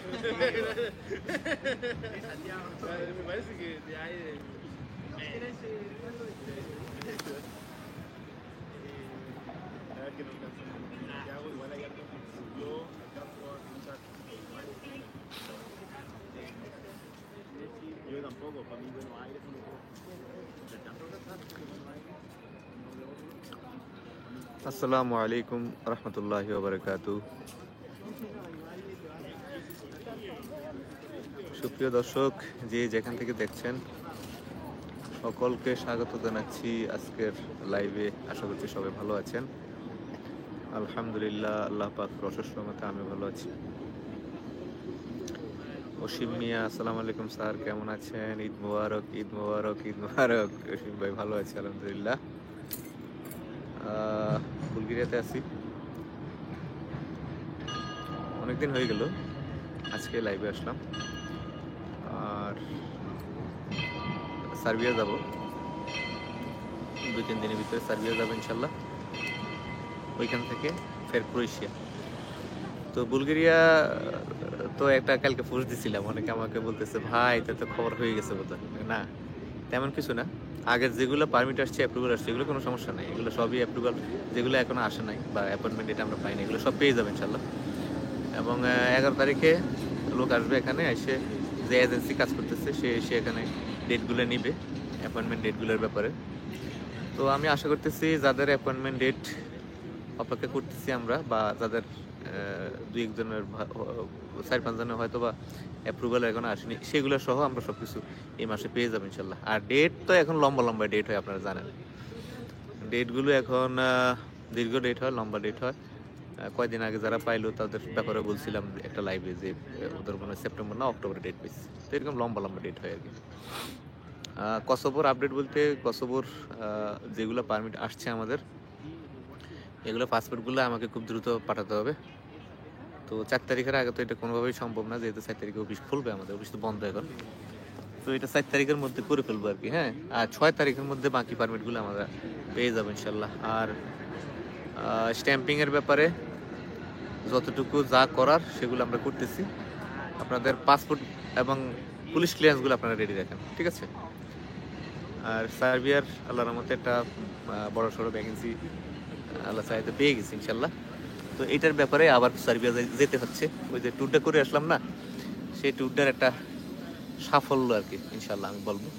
Me parece que de ahí la verdad que no alcanzo a Santiago, igual hay algo que subió, alcanzo a escuchar. Yo tampoco, para mí Buenos Aires no alcanzo a cantar Buenos Aires. আসসালামু আলাইকুম রহমতুল্লাহি ওয়া বারাকাতুহু। সুপ্রিয় দর্শক, যে যেখান থেকে দেখছেন সকলকে স্বাগত জানাচ্ছি আজকের লাইভে। আশা করছি সবাই ভালো আছেন। আলহামদুলিল্লাহ, আল্লাহ পাকের অশেষ রহমতে আমি ভালো আছি। অসীম মিয়া, আসসালামু আলাইকুম স্যার, কেমন আছেন? ঈদ মোবারক, ঈদ মোবারক, ঈদ মোবারক। অসীম ভাই ভালো আছি আলহামদুলিল্লাহ। বুলগেরিয়াতে আছি, অনেকদিন হয়ে গেল, আজকে লাইভে আসলাম। আর সার্বিয়া যাব, 2-3 দিনের ভিতরে সার্বিয়া যাবো ইনশাল্লাহ। ওইখান থেকে ফের ক্রোয়েশিয়া। তো বুলগেরিয়া তো একটা কালকে পোস্ট দিছিলাম, অনেকে আমাকে বলতেছে ভাই এটা তো খবর হয়ে গেছে বোধহয়। না, তেমন কিছু না। আগের যেগুলো পারমিট আসছে, অ্যাপ্রুভাল আসছে, এগুলো কোনো সমস্যা নাই। এগুলো সবই অ্যাপ্রুভাল, যেগুলো এখনো আসে নাই বা অ্যাপয়েন্টমেন্ট ডেট আমরা পাইনি, এগুলো সব পেয়ে যাবে ইনশাল্লাহ। এবং 11 তারিখে লোক আসবে এখানে, এসে যে এজেন্সি কাজ করতেছে সে এসে এখানে ডেটগুলো নিবে, অ্যাপয়েন্টমেন্ট ডেটগুলোর ব্যাপারে। তো আমি আশা করতেছি যাদের অ্যাপয়েন্টমেন্ট ডেট অপেক্ষা করতেছি আমরা, বা যাদের 2-1 জনের 4-5 জনের হয়তো বা অ্যাপ্রুভাল এখন আসেনি, সেগুলো সহ আমরা সব কিছু এই মাসে পেয়ে যাবো ইনশাল্লাহ। আর ডেট তো এখন লম্বা লম্বা ডেট হয়, আপনারা জানেন। ডেটগুলো এখন দীর্ঘ ডেট হয়, লম্বা ডেট হয়। কয়েকদিন আগে যারা পাইলো তাদের ব্যাপারে বলছিলাম একটা লাইভে যে ওদের মনে হয় সেপ্টেম্বর না অক্টোবরে ডেট পেয়েছে। তো এরকম লম্বা লম্বা ডেট হয় আর কি। কসোভোর আপডেট বলতে, কসোভোর যেগুলো পারমিট আসছে আমাদের, এগুলো পাসপোর্টগুলো আমাকে খুব দ্রুত পাঠাতে হবে। তো 4 তারিখের আগে তো এটা কোনোভাবেই সম্ভব না, যেহেতু 4 তারিখে অফিস খুলবে, আমাদের অফিস তো বন্ধ এখন। তো এটা 4 তারিখের মধ্যে করে ফেলবো আর কি। হ্যাঁ, আর 6 তারিখের মধ্যে বাকি পারমিটগুলো আমরা পেয়ে যাবো ইনশাল্লাহ। আর স্ট্যাম্পিংয়ের ব্যাপারে যতটুকু যা করার সেগুলো আমরা করতেছি। আপনাদের পাসপোর্ট এবং পুলিশ ক্লিয়ারেন্সগুলো আপনারা রেডি রাখেন, ঠিক আছে? আর সার্বিয়ার আল্লাহর রহমতে একটা বড় সড়ো ভ্যাকেন্সি আল্লাহ চাইতে পেয়ে গেছি ইনশাল্লাহ। তো এইটার ব্যাপারে আবার সার্বিয়া যেতে হচ্ছে। ওই যে ট্যুরটা করে আসলাম না, সেই ট্যুরটার একটা সাফল্য আর কি ইনশাল্লাহ আমি বলবো।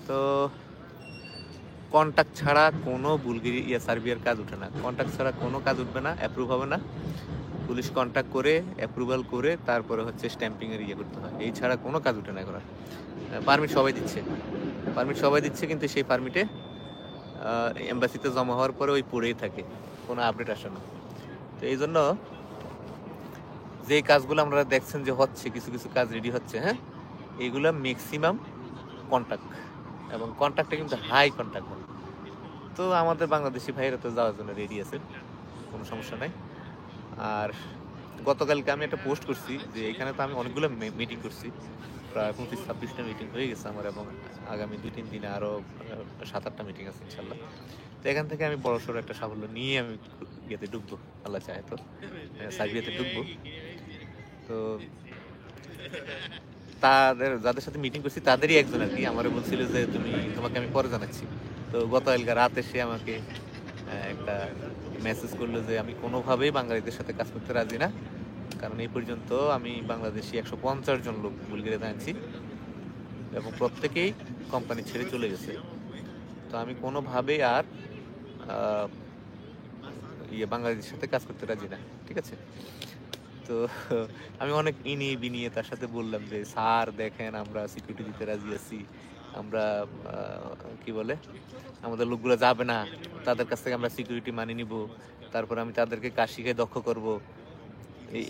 তো কন্ট্যাক্ট ছাড়া কোনো সার্বিয়ার কাজ উঠে না। কন্ট্যাক্ট ছাড়া কোনো কাজ উঠবে না, অ্যাপ্রুভ হবে না। পুলিশ কন্ট্যাক্ট করে অ্যাপ্রুভাল করে তারপরে হচ্ছে স্ট্যাম্পিংয়ের করতে হয়। এই ছাড়া কোনো কাজ উঠে না এখন। পারমিট সবাই দিচ্ছে, কিন্তু সেই পারমিটে এম্বাসিতে জমা হওয়ার পরে ওই পড়েই থাকে, কোনো আপডেট আসে না। তো এই জন্য যে কাজগুলো আপনারা দেখছেন যে হচ্ছে, কিছু কিছু কাজ রেডি হচ্ছে, হ্যাঁ, এইগুলো ম্যাক্সিমাম কন্ট্যাক্ট, এবং কন্ট্যাক্টে কিন্তু হাই কন্ট্যাক্ট। তো আমাদের বাংলাদেশি ভাইয়েরা তো যাওয়ার জন্য রেডি আছে, কোনো সমস্যা নাই। আর গতকালকে আমি একটা পোস্ট করছি যে এখানে তো আমি অনেকগুলো মিটিং করছি, প্রায় 25-26টা মিটিং হয়ে গেছে আমার, এবং আগামী 2-3 দিনে আরও 7-8টা মিটিং আছে ইনশাল্লাহ। তো এখান থেকে আমি বড়সড় একটা সাফল্য নিয়ে আমি ইয়েতে ঢুকবো, আল্লাহ চায় তো সার্বিয়াতে ঢুকবো। তো যাদের সাথে মিটিং করছি তাদেরই একজন আর কি আমার বলছিল যে তোমাকে আমি পরে জানাচ্ছি। তো গতকালকে রাতে সে আমাকে একটা মেসেজ করলো যে আমি কোনোভাবেই বাঙালিদের সাথে কাজ করতে রাজি না, কারণ এই পর্যন্ত আমি বাংলাদেশি 150 জন লোক বুলগেরিয়াতে আনছি এবং প্রত্যেকেই কোম্পানি ছেড়ে চলে গেছে। তো আমি কোনোভাবেই আর বাঙালিদের সাথে কাজ করতে রাজি না, ঠিক আছে? তো আমি অনেক ইনিয়ে বিনিয়ে তার সাথে বললাম যে স্যার দেখেন, আমরা সিকিউরিটি দিতে রাজি আছি, আমরা কি বলে আমাদের লোকগুলো যাবে না, তাদের কাছ থেকে আমরা সিকিউরিটি মানিয়ে নিব, তারপর আমি তাদেরকে কাজ শিখে দক্ষ করব,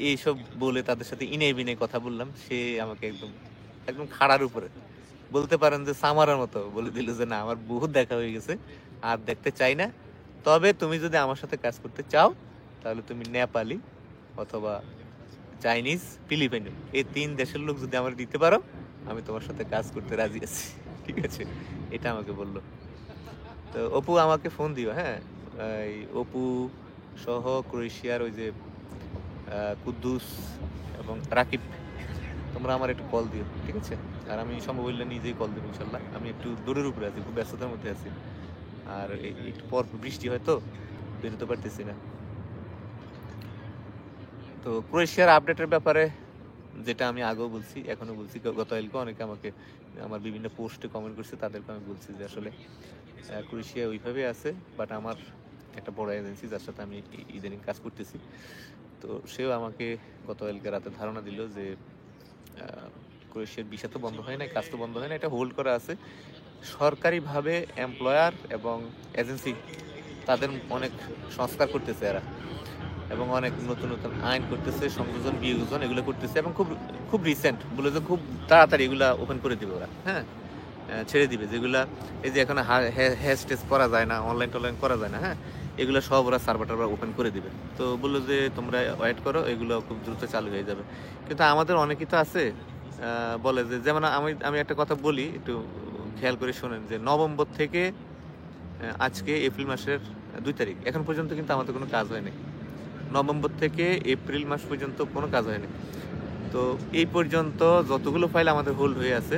এইসব বলে তাদের সাথে ইনিয়ে বিনিয়ে কথা বললাম। সে আমাকে একদম একদম খাড়ার উপরে বলতে পারেন যে সামারের মতো বলে দিল যে না, আমার বহুত দেখা হয়ে গেছে, আর দেখতে চাই না। তবে তুমি যদি আমার সাথে কাজ করতে চাও তাহলে তুমি নেপালি অথবা চাইনিজ, ফিলিপাইনো, এই 3 দেশের লোক যদি আমার দিতে পারো আমি তোমার সাথে কাজ করতে রাজি আছি, ঠিক আছে? এটা আমাকে বললো। তো অপু আমাকে ফোন দিও, হ্যাঁ, এই অপু সহ ক্রোয়েশিয়ার ওই যে কুদ্দুস এবং রাকিব, তোমরা আমার একটু কল দিও, ঠিক আছে? আর আমি সম্ভব হইলে নিজেই কল দেবো ইনশাল্লাহ। আমি একটু দৌড়ের উপরে আছি, খুব ব্যস্ততার মধ্যে আছি, আর একটু পর বৃষ্টি হয়তো বেরোতে পারতেছি না। তো ক্রোয়েশিয়ার আপডেটের ব্যাপারে যেটা আমি আগেও বলছি, এখনো বলছি, গতকালকে অনেকে আমাকে আমার বিভিন্ন পোস্টে কমেন্ট করছে, তাদেরকে আমি বলছি যে আসলে ক্রোয়েশিয়া ওইভাবে আছে, বাট আমার একটা বড় এজেন্সি যার সাথে আমি ইদানিং কাজ করতেছি, তো সেও আমাকে গতকালকে রাতে ধারণা দিল যে ক্রোয়েশিয়ার ভিসা তো বন্ধ হয় না, কাজ তো বন্ধ হয় না, এটা হোল্ড করা আছে। সরকারিভাবে এমপ্লয়ার এবং এজেন্সি তাদের অনেক সংস্কার করতেছে এরা, এবং অনেক নতুন নতুন আইন করতেছে, সংযোজন বিয়োজন এগুলো করতেছে, এবং খুব খুব রিসেন্ট বলে যে খুব তাড়াতাড়ি এগুলা ওপেন করে দিবে ওরা, হ্যাঁ, ছেড়ে দিবে। যেগুলা এই যে এখন হ্যাশ টেস্ট করা যায় না, অনলাইন টনলাইন করা যায় না, হ্যাঁ, এগুলো সব ওরা সার্ভার টার্ভার ওপেন করে দিবে। তো বললো যে তোমরা ওয়েট করো, এগুলো খুব দ্রুত চালু হয়ে যাবে। কিন্তু আমাদের অনেকেই তো আছে বলে যে, যেমন আমি আমি একটা কথা বলি, একটু খেয়াল করে শোনেন, যে নভেম্বর থেকে আজকে এপ্রিল মাসের 2 তারিখ, এখন পর্যন্ত কিন্তু আমাদের কোনো কাজ হয়নি। নভেম্বর থেকে এপ্রিল মাস পর্যন্ত কোনো কাজ হয়নি। তো এই পর্যন্ত যতগুলো ফাইল আমাদের হোল্ড হয়ে আছে,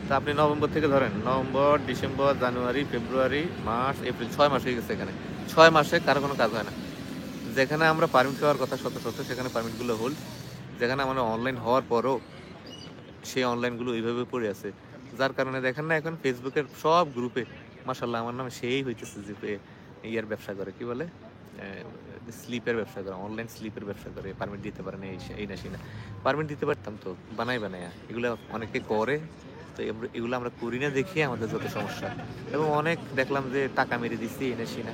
তা আপনি নভেম্বর থেকে ধরেন, নভেম্বর, ডিসেম্বর, জানুয়ারি, ফেব্রুয়ারি, মার্চ, এপ্রিল, 6 মাস হয়ে গেছে। এখানে 6 মাসে কারো কোনো কাজ হয় না। যেখানে আমরা পারমিট পাওয়ার কথা শত শত, সেখানে পারমিটগুলো হোল্ড। যেখানে আমাদের অনলাইন হওয়ার পরও সেই অনলাইনগুলো ওইভাবে পড়ে আছে, যার কারণে দেখেন না এখন ফেসবুকের সব গ্রুপে মাশাল্লাহ আমার নামে সেই হইতেছে যে ইয়ার ব্যবসা করে, কি বলে, স্লিপের ব্যবসা করে, অনলাইন স্লিপের ব্যবসা করে, পারমিট দিতে পারে না, এই না সেই না। পারমিট দিতে পারতাম তো, বানায় এগুলো অনেকে করে। তো এগুলো আমরা করি না দেখিয়ে আমাদের যত সমস্যা, এবং অনেক দেখলাম যে টাকা মেরে দিচ্ছি, এই না সেই না।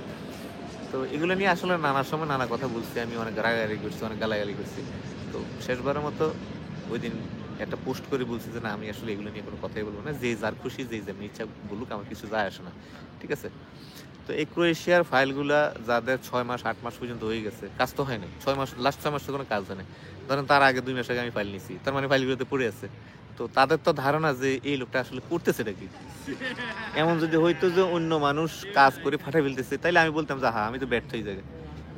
তো এগুলো নিয়ে আসলে নানা সময় নানা কথা বলছি, আমি অনেক গালাগালি করছি, অনেক গালাগালি করছি। তো শেষবারের মতো ওই দিন একটা পোস্ট করে বলছি যে না, আমি আসলে এগুলো নিয়ে কোনো কথাই বলবো না, যে যার খুশি যে যেমনি ইচ্ছা বলুক, আমার কিছু যায় আসে না, ঠিক আছে? তো এই ক্রোয়েশিয়ার ফাইলগুলা যাদের 6 মাস 8 মাস পর্যন্ত হয়ে গেছে, কাজ তো হয়নি 6 মাস, লাস্ট 6 মাস তো কোনো কাজ হয়নি। ধরেন তার আগে 2 মাস আগে আমি ফাইল নিছি, তার মানে ফাইলগুলোতে পড়ে আছে। তো তাদের তো ধারণা যে এই লোকটা আসলে করতেছে নাকি। এমন যদি হইতো যে অন্য মানুষ কাজ করে ফাটাই ফেলতেছে, তাইলে আমি বলতাম যে হ্যাঁ, আমি তো ব্যর্থ হয়ে যাবে।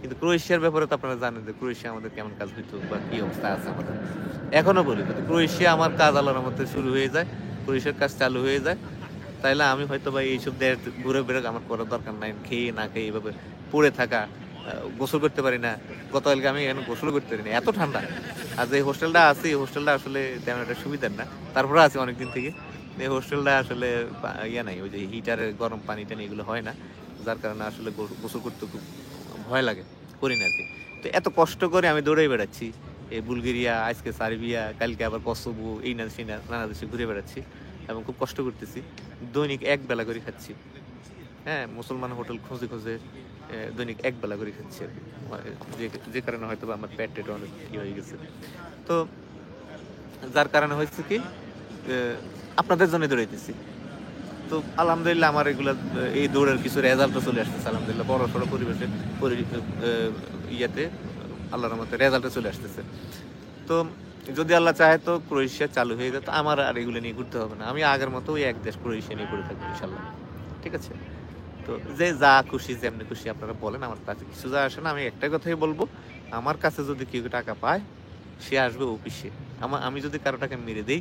কিন্তু ক্রোয়েশিয়ার ব্যাপারে তো আপনারা জানেন যে ক্রোয়েশিয়া আমাদের কেমন কাজ হইতো বা কি অবস্থা আছে আমাদের। এখনো বলি, যদি ক্রোয়েশিয়া আমার কাজ আল্লাহর মধ্যে শুরু হয়ে যায়, ক্রোয়েশিয়ার কাজ চালু হয়ে যায়, তাইলে আমি হয়তো বা এইসব দেশ ঘুরে বেড়ে আমার করার দরকার নাই, খেয়ে না খেয়ে এইভাবে পড়ে থাকা, গোসল করতে পারি না। গতকালকে আমি এখানে গোসল করতে পারি না, এত ঠান্ডা। আর যে হোস্টেলটা আছে, এই হোস্টেলটা আসলে তেমন একটা সুবিধার না, তারপরে আছে অনেকদিন থেকে। এই হোস্টেলটা আসলে ইয়ে নাই, ওই যে হিটারের গরম পানি টানি এগুলো হয় না, যার কারণে আসলে গোসল করতে খুব ভয় লাগে, করি না আর কি। তো এত কষ্ট করে আমি দৌড়ে বেড়াচ্ছি, এই বুলগেরিয়া, আজকে সার্বিয়া, কালকে আবার কসোভো, এই না সেই না, নানা দেশে ঘুরে বেড়াচ্ছি, এবং খুব কষ্ট করতেছি। দৈনিক 1 বেলা করে খাচ্ছি, হ্যাঁ, মুসলমান হোটেল খুঁজে খুঁজে দৈনিক 1 বেলা করে খাচ্ছি আর কি। যে কারণে হয়তো আমার পেটটা অনেক কি হয়ে গেছে। তো যার কারণে হয়েছে কি, আপনাদের জন্য দৌড়াইতেছি। তো আলহামদুলিল্লাহ আমার এগুলা, এই দৌড়ের কিছু রেজাল্টও চলে আসতেছে আলহামদুলিল্লাহ, বড় সড়ো পরিবেশে ইয়াতে আল্লাহর রহমতে রেজাল্টও চলে আসতেছে। তো যদি আল্লাহ চাহে তো ক্রোয়েশিয়া চালু হয়ে যেত, আমার আর এগুলো নিয়ে ঘুরতে হবে না, আমি আগের মতো ওই এক দেশ ক্রোয়েশিয়া নিয়ে পড়ে থাকবো ইনশাল্লাহ, ঠিক আছে? তো যে যা খুশি যেমনি খুশি আপনারা বলেন, আমার কাছে কিছু যা আসে না। আমি একটা কথাই বলবো, আমার কাছে যদি কেউ টাকা পায়, সে আসবে অফিসে। আমি যদি কারো টাকা মেরে দেই,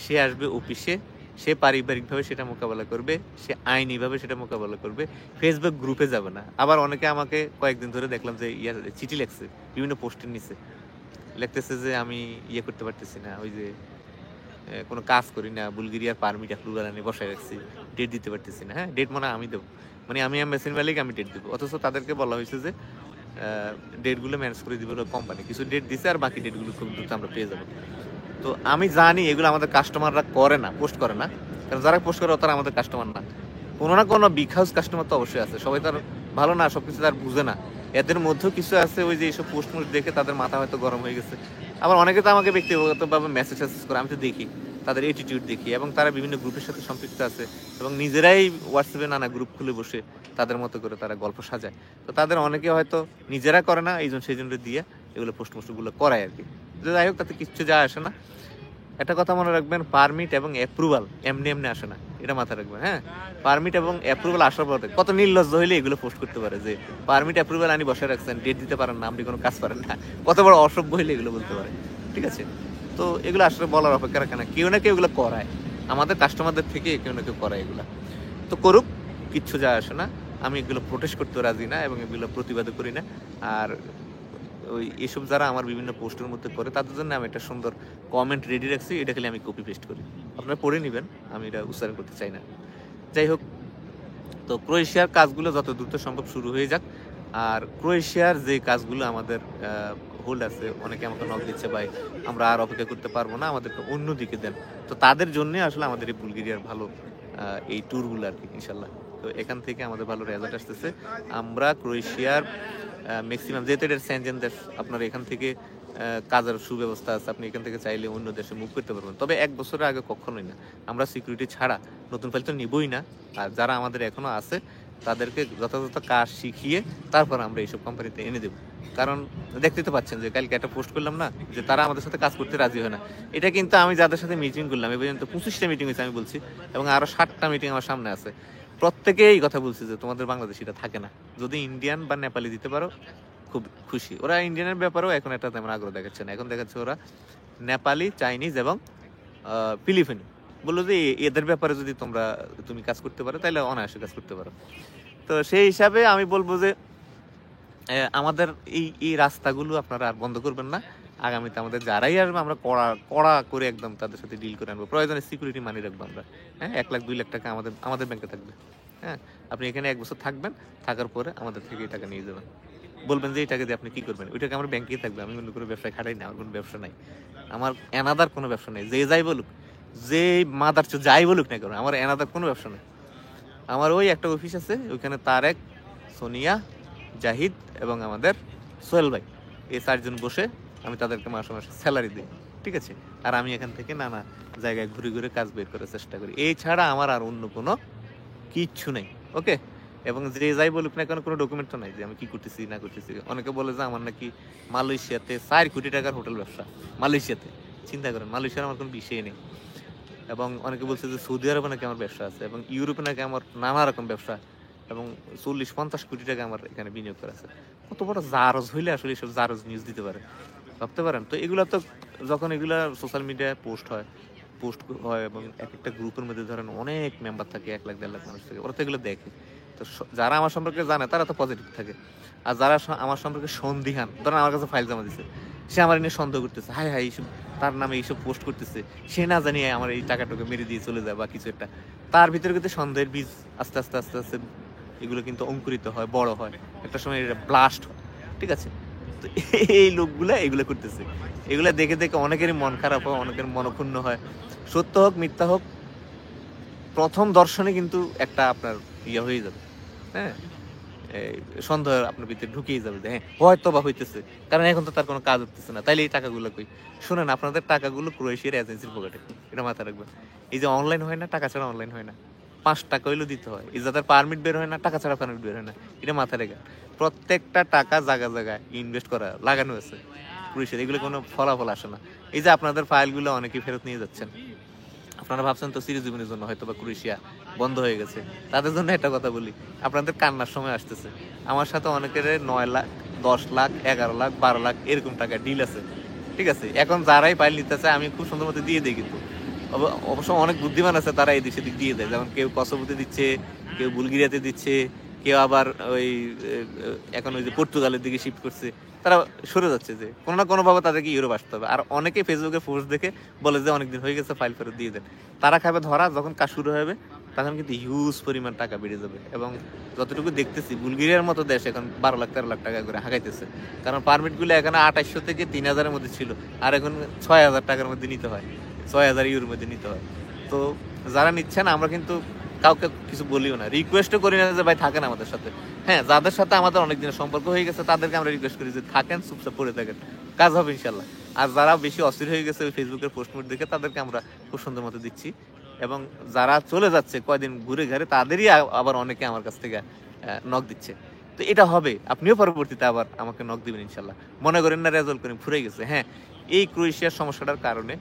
সে আসবে অফিসে, সে পারিবারিকভাবে সেটা মোকাবেলা করবে, সে আইনিভাবে সেটা মোকাবেলা করবে, ফেসবুক গ্রুপে যাবে না। আবার অনেকে আমাকে কয়েকদিন ধরে দেখলাম যে চিঠি লেখছে, বিভিন্ন পোস্টের নিচে লিখতেছে যে আমি করতে পারতেছি না, ওই যে কোনো কাজ করি না, বুলগেরিয়ার পারমিট অ্যাপ্রুভাল আনি বসায় রাখছি, ডেট দিতে পারতেছি না। হ্যাঁ, ডেট মানে আমি দেবো, মানে আমি এম্বাসির মালিক, আমি ডেট দেবো। অথচ তাদেরকে বলা হয়েছে যে ডেটগুলো ম্যানেজ করে দিবে কোম্পানি, কিছু ডেট দিছে, আর বাকি ডেটগুলো খুব দ্রুত আমরা পেয়ে যাবো। তো আমি জানি এগুলো আমাদের কাস্টমাররা করে না, পোস্ট করে না, কারণ যারা পোস্ট করে তারা আমাদের কাস্টমার না। কোনো না কোনো বিগ হাউস কাস্টমার তো অবশ্যই আছে, সবাই তার ভালো না, সব কিছু তার বুঝে না। এদের মধ্যেও কিছু আছে ওই যে এইসব পোস্ট দেখে তাদের মাথা হয়তো গরম হয়ে গেছে। আবার অনেকে তো আমাকে ব্যক্তিগতভাবে মেসেজ করে, আমি তো দেখি তাদের অ্যাটিটিউড দেখি, এবং তারা বিভিন্ন গ্রুপের সাথে সম্পৃক্ত আছে, এবং নিজেরাই হোয়াটসঅ্যাপে নানা গ্রুপ খুলে বসে তাদের মতো করে তারা গল্প সাজায়। তো তাদের অনেকে হয়তো নিজেরা করে না, এই জন্য সেই জন্য দিয়ে এগুলো পোস্টগুলো করায় আর কি। যাই হোক, তাতে কিচ্ছু যায় আসে না। একটা কথা মনে রাখবেন, পারমিট এবং অ্যাপ্রুভাল এমনি এমনি আসে না। এটা মাথায় রাখবেন। হ্যাঁ, পারমিট এবং অ্যাপ্রুভাল আসার পরে কত নির্লজ্জ হইলে এগুলো পোস্ট করতে পারে যে পারমিট অ্যাপ্রুভাল আনি বসে রাখছেন, ডেট দিতে পারেন না, আপনি কোনো কাজ পারেন না, কত বড় অসভ্য হইলে এগুলো বলতে পারে। ঠিক আছে, তো এগুলো আসলে বলার অপেক্ষা রাখে না, কেউ না কেউ এগুলো করায়, আমাদের কাস্টমারদের থেকে কেউ না কেউ করায় এগুলো। তো করুক, কিচ্ছু যায় আসে না, আমি এগুলো প্রোটেস্ট করতে রাজি না এবং এগুলো প্রতিবাদ করি না। আর ওই এসব যারা আমার বিভিন্ন পোস্টের মধ্যে করে তাদের জন্য আমি একটা সুন্দর কমেন্ট রেডি রাখছি, এটা খালি আমি কপি পেস্ট করি, আপনারা পড়ে নেবেন, আমি এটা উচ্চারণ করতে চাই না। যাই হোক, তো ক্রোয়েশিয়ার কাজগুলো যত দ্রুত সম্ভব শুরু হয়ে যাক। আর ক্রোয়েশিয়ার যে কাজগুলো আমাদের হোল্ড আছে, অনেকে আমাকে নক দিচ্ছে, ভাই আমরা আর অপেক্ষা করতে পারবো না, আমাদেরকে অন্যদিকে দেন। তো তাদের জন্য আসলে আমাদের এই বুলগেরিয়ার ভালো এই ট্যুরগুলো আর কি, ইনশাল্লাহ। তো এখান থেকে আমাদের ভালো রেজাল্ট আসতেছে। আমরা ক্রোয়েশিয়ার ম্যাক্সিমাম, যেহেতু এটা সেনজেন দেশ, আপনার এখান থেকে কাজের সুব্যবস্থা আছে, আপনি এখান থেকে চাইলে অন্য দেশে মুভ করতে পারবেন। তবে 1 বছরের আগে কখনোই না, আমরা সিকিউরিটি ছাড়া নতুন ফাইল তো নিবই না। আর যারা আমাদের এখনো আছে তাদেরকে যথাযথ কাজ শিখিয়ে তারপর আমরা এইসব কোম্পানিতে এনে দেবো। কারণ দেখতে তো পাচ্ছেন যে কালকে একটা পোস্ট করলাম না, যে তারা আমাদের সাথে কাজ করতে রাজি হয় না। এটা কিন্তু আমি যাদের সাথে মিটিং করলাম, এই পর্যন্ত 25টা মিটিং হয়েছে আমি বলছি, এবং আরো 7টা মিটিং আমার সামনে আছে, প্রত্যেকেই এই কথা বলছে যে তোমাদের বাংলাদেশিরা থাকে না, যদি ইন্ডিয়ান বা নেপালি দিতে পারো খুব খুশি। ওরা ইন্ডিয়ানের ব্যাপারেও এখন একটা তেমন আগ্রহ দেখাচ্ছে না, এখন দেখাচ্ছে ওরা নেপালি, চাইনিজ এবং ফিলিপিনো। বললো যে এদের ব্যাপারে যদি তুমি কাজ করতে পারো তাহলে অনায়াসে কাজ করতে পারো। তো সেই হিসাবে আমি বলবো যে আমাদের এই রাস্তাগুলো আপনারা আর বন্ধ করবেন না। আগামীতে আমাদের যারাই আসবে আমরা কড়া করে একদম তাদের সাথে ডিল করে আনবো। প্রয়োজনে সিকিউরিটি মানি রাখবো আমরা। হ্যাঁ, 1 লাখ 2 লাখ টাকা আমাদের ব্যাংকে থাকবে। হ্যাঁ, আপনি এখানে 1 বছর থাকবেন, থাকার পরে আমাদের থেকে এই টাকা নিয়ে যাবেন, বলবেন যে এই টাকা দিয়ে আপনি কি করবেন, ওই টাকা আমার ব্যাংকেই থাকবে, আমি অন্য কোনো ব্যবসায় খাটাই না, আমার কোনো ব্যবসা নাই, আমার এনাদার কোনো ব্যবসা নেই। যে যাই বলুক, যে মাদার চো যাই বলুক না কেন, আমার এনাদার কোনো ব্যবসা নেই। আমার ওই একটা অফিস আছে, ওইখানে তারেক, সোনিয়া, জাহিদ এবং আমাদের সোহেল ভাই, এই 4 জন বসে আমি তাদেরকে মাসে মাসে স্যালারি দিই। ঠিক আছে, আর আমি এখান থেকে নানা জায়গায় ঘুরে ঘুরে কাজ বের করার চেষ্টা করি। এই ছাড়া আমার আর অন্য কোনো কিচ্ছু নেই। ওকে, এবং যে যাই বলুক না কেন, কোনো ডকুমেন্ট তো নাই যে আমি কি করতেছি না করতেছি। অনেকে বলে যে আমার নাকি মালয়েশিয়াতে 4 কোটি টাকার হোটেল ব্যবসা, মালয়েশিয়াতে। চিন্তা করেন, মালয়েশিয়ার আমার কোনো বিষয় নেই। এবং অনেকে বলছে যে সৌদি আরবে নাকি আমার ব্যবসা আছে, এবং ইউরোপে নাকি আমার নানা রকম ব্যবসা, এবং 40-50 কোটি টাকা আমার এখানে বিনিয়োগ করা আছে। কত বড় জারজ হইলে আসলে এসব জারজ নিউজ দিতে পারে, ভাবতে পারেন? তো এগুলো তো যখন এগুলা সোশ্যাল মিডিয়ায় পোস্ট হয় এবং এক একটা গ্রুপের মধ্যে ধরেন অনেক মেম্বার থাকে, 1 লাখ 1.5 লাখ মানুষ থাকে, ওরা তো এগুলো দেখে। তো যারা আমার সম্পর্কে জানে তারা তো পজিটিভ থাকে, আর যারা আমার সম্পর্কে সন্দিহান, ধরেন আমার কাছে ফাইল জমা দিচ্ছে, সে আমার নিয়ে সন্দেহ করতেছে, হাই এইসব তার নামে এইসব পোস্ট করতেছে, সে না জানিয়ে আমার এই টাকাটাকে মেরে দিয়ে চলে যায় বা কিছু একটা, তার ভিতরে কিন্তু সন্দেহের বীজ আস্তে আস্তে আস্তে আস্তে এগুলো কিন্তু অঙ্কুরিত হয়, বড় হয়, একটা সময় এটা ব্লাস্ট হয়। ঠিক আছে, তো এই লোকগুলা এগুলো করতেছে, এগুলা দেখে দেখে অনেকেরই মন খারাপ হয়, অনেকের মনক্ষুণ্ণ হয়। সত্য হোক মিথ্যা হোক, প্রথম দর্শনে কিন্তু একটা আপনার ইয়ে হয়ে যাবে। হ্যাঁ, সন্দেহ আপনার ভিতরে ঢুকিয়ে যাবে যে হ্যাঁ হয়তো বা হইতেছে, কারণ এখন তো তার কোনো কাজ হচ্ছে না, তাইলে এই টাকাগুলো কই? শুনেন, আপনাদের টাকাগুলো ক্রোয়েশিয়ার এজেন্সির পকেটে, এটা মাথায় রাখবেন। এই যে অনলাইন হয় না, টাকা ছাড়া অনলাইন হয় না, 5 টাকা হইলেও দিতে হয়। এই যাদের পারমিট বের হয় না, টাকা ছাড়া পারমিট বের হয় না, এটা মাথায় রাখেন। প্রত্যেকটা টাকা জায়গায় ইনভেস্ট করা লাগানো আছে ক্রোয়েশিয়ার, এগুলো কোনো ফলাফল আসে না। এই যে আপনাদের ফাইলগুলো অনেকেই ফেরত নিয়ে যাচ্ছেন, আপনারা ভাবছেন তো চিরজীবনের জন্য হয়তো বা ক্রোয়েশিয়া বন্ধ হয়ে গেছে, তাদের জন্য একটা কথা বলি, আপনাদের কান্নার সময় আসতেছে। আমার সাথে অনেকের 9 লাখ, 10 লাখ, 11 লাখ, 12 লাখ এরকম টাকা ডিল আছে। ঠিক আছে, এখন যারাই ফাইল নিতে চায় আমি খুব সুন্দর মতো দিয়ে দিই, কিন্তু অবশ্য অনেক বুদ্ধিমান আছে, তারা এই দিকে দিয়ে দেয়। যেমন কেউ কসোভোতে দিচ্ছে, কেউ বুলগেরিয়াতে দিচ্ছে, কেউ আবার ওই এখন ওই যে পর্তুগালের দিকে শিফট করছে, তারা সরে যাচ্ছে, যে কোনো না কোনো ভাবে তাদেরকে ইউরোপ আসতে হবে। আর অনেকে ফেসবুকে পোস্ট দেখে বলে যে অনেকদিন হয়ে গেছে, ফাইল ফেরত দিয়ে দেন। তারা খাবে ধরা, যখন কাজ শুরু হবে তখন কিন্তু হিউজ পরিমাণ টাকা বেড়ে যাবে। এবং যতটুকু দেখতেছি, বুলগেরিয়ার মতো দেশ এখন 12 লাখ 13 লাখ টাকা করে হাঁকাইতেছে, কারণ পারমিটগুলো এখানে 2800 থেকে 3000-এর মধ্যে ছিল, আর এখন 6000 টাকার মধ্যে নিতে হয়, 6000 ইউরোর মধ্যে নিতে হয়। তো যারা নিচ্ছেন, আমরা কিন্তু কাউকে কিছু বলিও না, রিকোয়েস্টও করি না যে ভাই থাকেন আমাদের সাথে। হ্যাঁ, যাদের সাথে আমাদের অনেকদিনের সম্পর্ক হয়ে গেছে তাদেরকে আমরা রিকোয়েস্ট করি যে থাকেন, চুপচাপ পড়ে থাকেন, কাজ হবে ইনশাল্লাহ। আর যারা বেশি অস্থির হয়ে গেছে ওই ফেসবুকের পোস্টমোট দেখে, তাদেরকে আমরা খুব সুন্দর মতো দিচ্ছি। এবং যারা চলে যাচ্ছে কয়দিন ঘুরে ঘাড়ে, তাদেরই আবার অনেকে আমার কাছ থেকে নক দিচ্ছে। তো এটা হবে, আপনিও পরবর্তীতে আবার আমাকে নক দিবেন ইনশাল্লাহ। মনে করেন না রেজাল্ট করেন ফুরে গেছে। হ্যাঁ, এই ক্রোয়েশিয়ার সমস্যাটার কারণে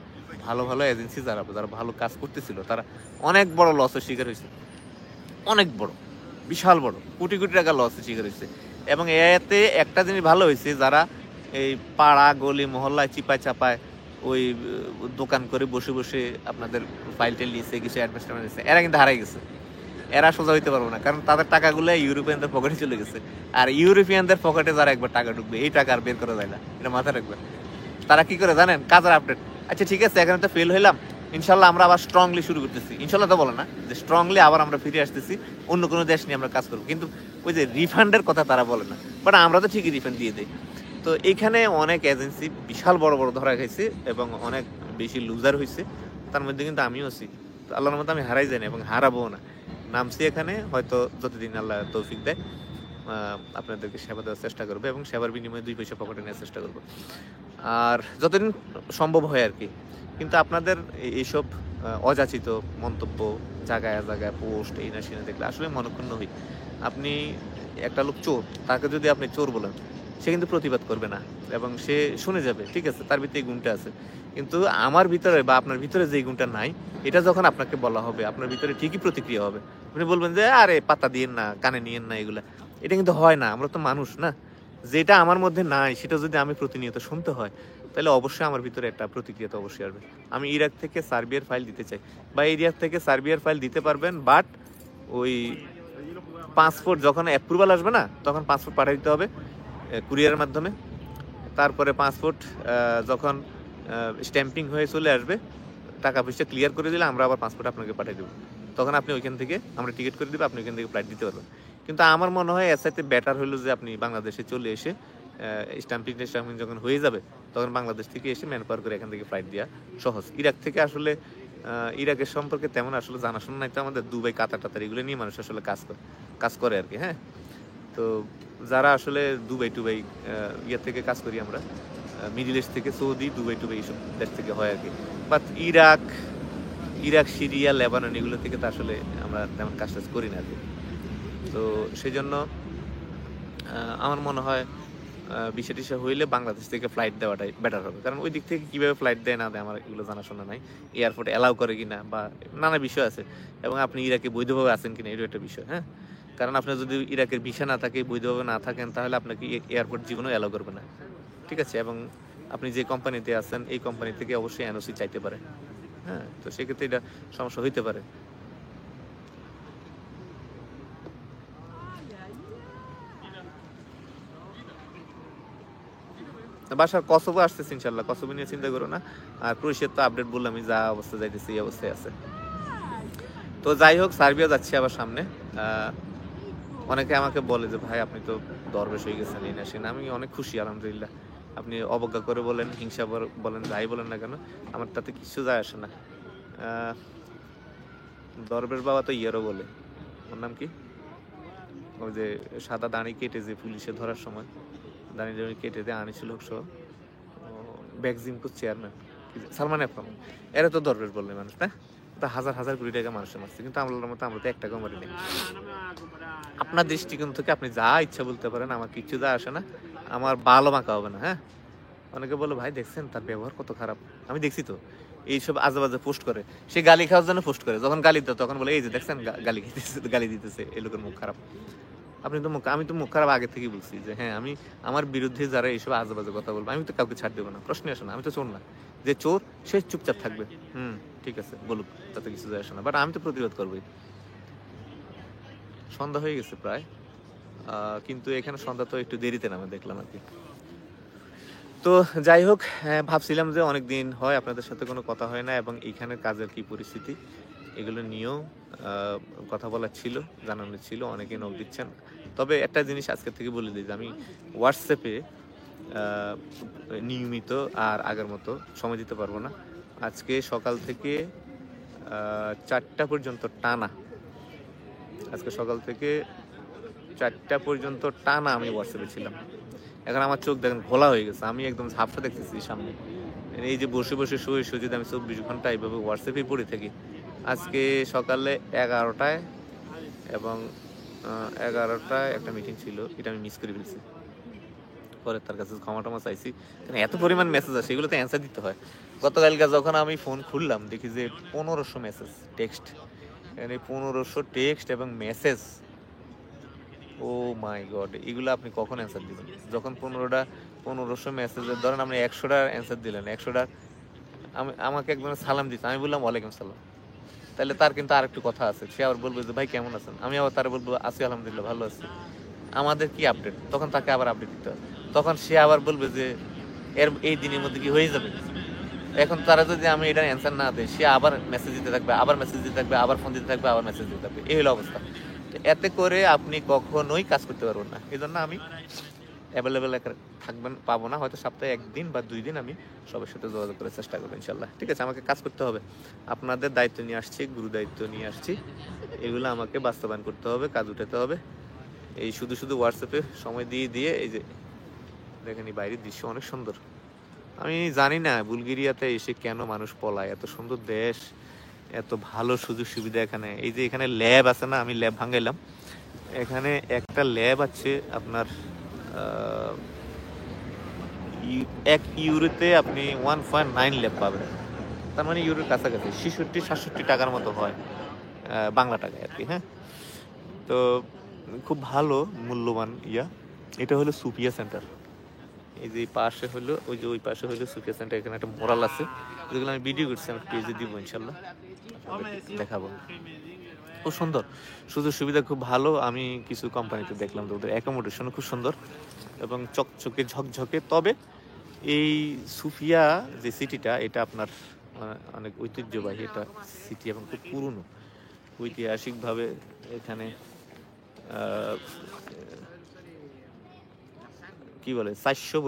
ভালো ভালো এজেন্সি যারা যারা ভালো কাজ করতেছিল তারা অনেক বড় লসের শিকার হয়েছে, অনেক বড়, বিশাল বড়, কোটি কোটি টাকা লসের শিকার হয়েছে। এবং এতে একটা জিনিস ভালো হয়েছে, যারা এই পাড়া গলি মহল্লায় চিপায় চাপায় ওই দোকান করে বসে বসে আপনাদের ফাইল টেল নিয়েছে, কিছু অ্যাডভার্টাইজমেন্ট দিচ্ছে, এরা কিন্তু হারাই গেছে। এরা সোজা হইতে পারবো না, কারণ তাদের টাকাগুলো ইউরোপিয়ানদের পকেটে চলে গেছে। আর ইউরোপিয়ানদের পকেটে যারা একবার টাকা ঢুকবে, এই টাকা আর বের করা যায় না, এটা মাথায় রাখবেন। তারা কি করে জানেন? কাজের আপডেট, আচ্ছা ঠিক আছে এখানে তো ফেল হইলাম, ইনশাল্লাহ আমরা আবার স্ট্রংলি শুরু করতেছি। ইনশাল্লাহ তো বলে না যে স্ট্রংলি আবার আমরা ফিরে আসতেছি, অন্য কোনো দেশ নিয়ে আমরা কাজ করবো, কিন্তু ওই যে রিফান্ডের কথা তারা বলে না, বাট আমরা তো ঠিকই রিফান্ড দিয়ে দিই। তো এইখানে অনেক এজেন্সি বিশাল বড় বড় ধরা খাইছে এবং অনেক বেশি লুজার হয়েছে, তার মধ্যে কিন্তু আমিও আছি। তো আল্লাহর মতো আমি হারাই যাই না এবং হারাবো না। নামছি এখানে, হয়তো যতদিন আল্লাহ তৌফিক দেয় আপনাদেরকে সেবা দেওয়ার চেষ্টা করবো এবং সেবার বিনিময়ে 2 পয়সা পকেটে নেওয়ার চেষ্টা করবো, আর যতদিন সম্ভব হয় আর কি। কিন্তু আপনাদের এইসব অযাচিত মন্তব্য, জায়গায় জায়গায় পোস্ট, এই না সেনা দেখলে আসলে মনক্ষুণ্ণ হই। আপনি একটা লোক চোর, তাকে যদি আপনি চোর বলেন, সে কিন্তু প্রতিবাদ করবে না এবং সে শুনে যাবে, ঠিক আছে তার ভিতরে এই গুণটা আছে। কিন্তু আমার ভিতরে বা আপনার ভিতরে যে গুণটা নাই, এটা যখন আপনাকে বলা হবে, আপনার ভিতরে ঠিকই প্রতিক্রিয়া হবে। আপনি বলবেন যে আরে পাতা দিয়েন না, কানে নিয়েন না, এগুলা। এটা কিন্তু হয় না, আমরা তো মানুষ না। যেটা আমার মধ্যে নাই সেটা যদি আমি প্রতিনিয়ত শুনতে হয়, তাহলে অবশ্যই আমার ভিতরে একটা প্রতিক্রিয়া তো অবশ্যই আসবে। আমি ইরাক থেকে সার্বিয়ার ফাইল দিতে চাই, বা ইরাক থেকে সার্বিয়ার ফাইল দিতে পারবেন, বাট ওই পাসপোর্ট যখন অ্যাপ্রুভাল আসবে না, তখন পাসপোর্ট পাঠিয়ে দিতে হবে কুরিয়ারের মাধ্যমে। তারপরে পাসপোর্ট যখন স্ট্যাম্পিং হয়ে চলে আসবে, টাকা পয়সা ক্লিয়ার করে দিলে আমরা আবার পাসপোর্ট আপনাকে পাঠিয়ে দেবো। তখন আপনি ওইখান থেকে, আমরা টিকিট করে দেবো, আপনি ওইখান থেকে ফ্লাইট দিতে পারবেন। কিন্তু আমার মনে হয় এর সাথে বেটার হলো যে আপনি বাংলাদেশে চলে এসে স্ট্যাম্পিং যখন হয়ে যাবে, তখন বাংলাদেশ থেকে এসে ম্যান পাওয়ার করে এখান থেকে ফ্লাইট দেওয়া সহজ। ইরাক থেকে আসলে ইরাকের সম্পর্কে তেমন আসলে জানাশোনা নাই তো আমাদের। দুবাই, কাতার টাতার এগুলো নিয়ে মানুষ আসলে কাজ করে আর কি। হ্যাঁ, তো যারা আসলে দুবাই টুবাই ইয়ে থেকে কাজ করি আমরা, মিডিল ইস্ট থেকে, সৌদি, দুবাই টুবাই এইসব দেশ থেকে হয় আর কি। বাট ইরাক, সিরিয়া, লেবানন এগুলো থেকে তো আসলে আমরা তেমন কাজ টাজ করি না আর কি। তো সেই জন্য আমার মনে হয় বিষয় টিষয় হইলে বাংলাদেশ থেকে ফ্লাইট দেওয়াটাই বেটার হবে, কারণ ওই দিক থেকে কীভাবে ফ্লাইট দেয় না দেয় আমার এগুলো জানাশোনা নাই। এয়ারপোর্টে অ্যালাউ করে কিনা বা নানা বিষয় আছে, এবং আপনি ইরাকে বৈধভাবে আছেন কিনা এটাও একটা বিষয়। হ্যাঁ, কারণ আপনার যদি ইরাকের ভিসা না থাকে, বৈধভাবে না থাকেন, তাহলে আপনাকে এয়ারপোর্ট জীবনেও অ্যালাউ করবে না, ঠিক আছে। এবং আপনি যে কোম্পানিতে আছেন এই কোম্পানি থেকে অবশ্যই এনওসি চাইতে পারে। হ্যাঁ, তো সেক্ষেত্রে এটা সমস্যা হইতে পারে। বাসার কসোভো আসতেছে ইনশাল্লাহ, কসোভো নিয়ে চিন্তা করো না। আর ক্রোয়েশিয়ার তো আপডেট বললাম, আমি যা অবস্থা যাইতেছে এই অবস্থায় আছে। তো যাই হোক, সার্বিয়া যাচ্ছি আবার সামনে। অনেকে আমাকে বলে যে ভাই আপনি তো দরবেশ হয়ে গেছেন, এই না সে না। আমি অনেক খুশি আলহামদুলিল্লাহ। আপনি অবজ্ঞা করে বলেন, হিংসা বলেন, যাই বলেন না কেন, আমার তাতে কিছু যায় আসে না। দরবেশ বাবা তো ইয়েরও বলে, ওর নাম কি, ওই যে সাদা দাড়ি কেটে যে পুলিশে ধরার সময় দাড়ি কেটে দিয়ে আনিছিল ব্যাকজিমকো চেয়ারম্যান সালমান এফ রহমান, এরা তো দরবেশ বললে মানুষ না। তা হাজার হাজার কোটি টাকা মানুষের মারছে, কিন্তু আমলার মতো আমরা তো 1 টাকাও মারি নেই। আপনার দৃষ্টিকোণ থেকে আপনি যা ইচ্ছা বলতে পারেন, আমার কিছু যা আসে না, আমার ভালো মাকা হবে না। হ্যাঁ, অনেকে বলো ভাই দেখছেন তার ব্যবহার কত খারাপ, আমি দেখছি তো এইসব আজেবাজে পোস্ট করে। সে গালি খাওয়ার জন্য পোস্ট করে, যখন গালি দেয় তখন বলে এই যে দেখছেন গালি দিতেছে, এই লোকের মুখ খারাপ। আপনি তো আমি তো মুখ খারাপ আগে থেকেই বলছি যে হ্যাঁ, আমি আমার বিরুদ্ধে যারা এইসব আজেবাজে কথা বলবো, আমি তো কাউকে ছাড় দেবো না, প্রশ্নই আসে না। আমি তো চোর না, যে চোর সে চুপচাপ থাকবে, ঠিক আছে বলুক, তাতে কিছু যায় আসে না, বাট আমি তো প্রতিরোধ করবোই। সন্ধ্যা হয়ে গেছে প্রায়, কিন্তু এখানে সন্ধ্যা তো একটু দেরিতে নামে দেখলাম আর কি। তো যাই হোক, ভাবছিলাম যে অনেক দিন হয় আপনাদের সাথে কোনো কথা হয় না, এবং এইখানের কাজের কি পরিস্থিতি এগুলো নিয়েও কথা বলার ছিল, জানানোর ছিল। অনেকে নক দিচ্ছেন। তবে একটা জিনিস আজকে থেকে বলে দিই যে আমি হোয়াটসঅ্যাপে নিয়মিত আর আগের মতো সময় দিতে পারবো না। আজকে সকাল থেকে 4টা পর্যন্ত টানা, আজকে সকাল থেকে 4টা পর্যন্ত টানা আমি হোয়াটসঅ্যাপে ছিলাম। এখন আমার চোখ দেখেন ঘোলা হয়ে গেছে, আমি একদম ঝাপসা দেখতেছি সামনে। এই যে বসে বসে শুয়ে যদি আমি 24 ঘন্টা এইভাবে হোয়াটসঅ্যাপেই পড়ে থাকি। আজকে সকালে 11টায় এবং 11টায় একটা মিটিং ছিল, এটা আমি মিস করে ফেলছি। পরে তার কাছে ক্ষমা টমা চাইছি, কারণ এত পরিমাণ মেসেজ আসে, এগুলোতে অ্যান্সার দিতে হয়। গতকালকে যখন আমি ফোন খুললাম দেখি যে 1500 মেসেজ টেক্সট, মানে 1500 টেক্সট এবং মেসেজ। ও মাই গড, এগুলো আপনি কখন অ্যান্সার দিবেন? যখন 1500 মেসেজের ধরেন আপনি 100টার অ্যান্সার দিলেন, 100টার আমাকে একজন সালাম দিচ্ছে, আমি বললাম ওয়ালাইকুম সালাম, তাহলে তার কিন্তু আর একটু কথা আছে, সে আবার বলবে যে ভাই কেমন আছেন, আমি আবার তার বলবো আছি আলহামদুলিল্লাহ ভালো আছি, আমাদের কি আপডেট, তখন তাকে আবার আপডেট দিতে হবে, তখন সে আবার বলবে যে এই দিনের মধ্যে কি হয়ে যাবে। এখন তারা যদি আমি এটার অ্যান্সার না দেয়, সে আবার মেসেজ দিতে থাকবে, আবার মেসেজ দিতে থাকবে, আবার ফোন দিতে থাকবে, আবার মেসেজ দিতে থাকবে, এই হলো অবস্থা। তো এতে করে আপনি কখনোই কাজ করতে পারবেন না। এই জন্য আমি অ্যাভেলেবেল পাবো না, হয়তো সপ্তাহে 1 দিন বা 2 দিন আমি সবার সাথে যোগাযোগ করার চেষ্টা করবো ইনশাল্লাহ। ঠিক আছে, আমাকে কাজ করতে হবে, আপনাদের দায়িত্ব নিয়ে আসছি, গুরু দায়িত্ব নিয়ে আসছি, এগুলো আমাকে বাস্তবায়ন করতে হবে, কাজ উঠাতে হবে। এই শুধু শুধু হোয়াটসঅ্যাপে সময় দিয়ে দিয়ে, এই যে দেখেন এই বাইরের দৃশ্য অনেক সুন্দর। আমি জানি না বুলগেরিয়াতে এসে কেন মানুষ পলায়, এত সুন্দর দেশ, এত ভালো সুযোগ সুবিধা এখানে। এই যে এখানে ল্যাব আছে না, আমি ল্যাব ভাঙাইলাম, এখানে একটা ল্যাব আছে আপনার 1 ইউরোতে আপনি 1.9 ল্যাব পাবেন, তার মানে ইউরোর কাছাকাছি 66-67 টাকার মতো হয় বাংলা টাকায় আর কি। হ্যাঁ, তো খুব ভালো মূল্যবান এটা হলো সুফিয়া সেন্টার। এই যে পাশে হলো ওই পাশে হলো সুফিয়া সেন্টার, এখানে একটা মোরাল আছে, যেগুলো আমি ভিডিও করছি, আমি পেজে দিব ইনশাল্লাহ, দেখাবো। খুব সুন্দর, সুযোগ সুবিধা খুব ভালো। আমি কিছু কোম্পানিতে দেখলাম তো ওদের অ্যাকোমোডেশন খুব সুন্দর এবং চকচকে ঝকঝকে। তবে এই সুফিয়া যে সিটিটা, এটা আপনার অনেক ঐতিহ্যবাহী এটা সিটি এবং খুব পুরনো, ঐতিহাসিকভাবে এখানে কি বলে 400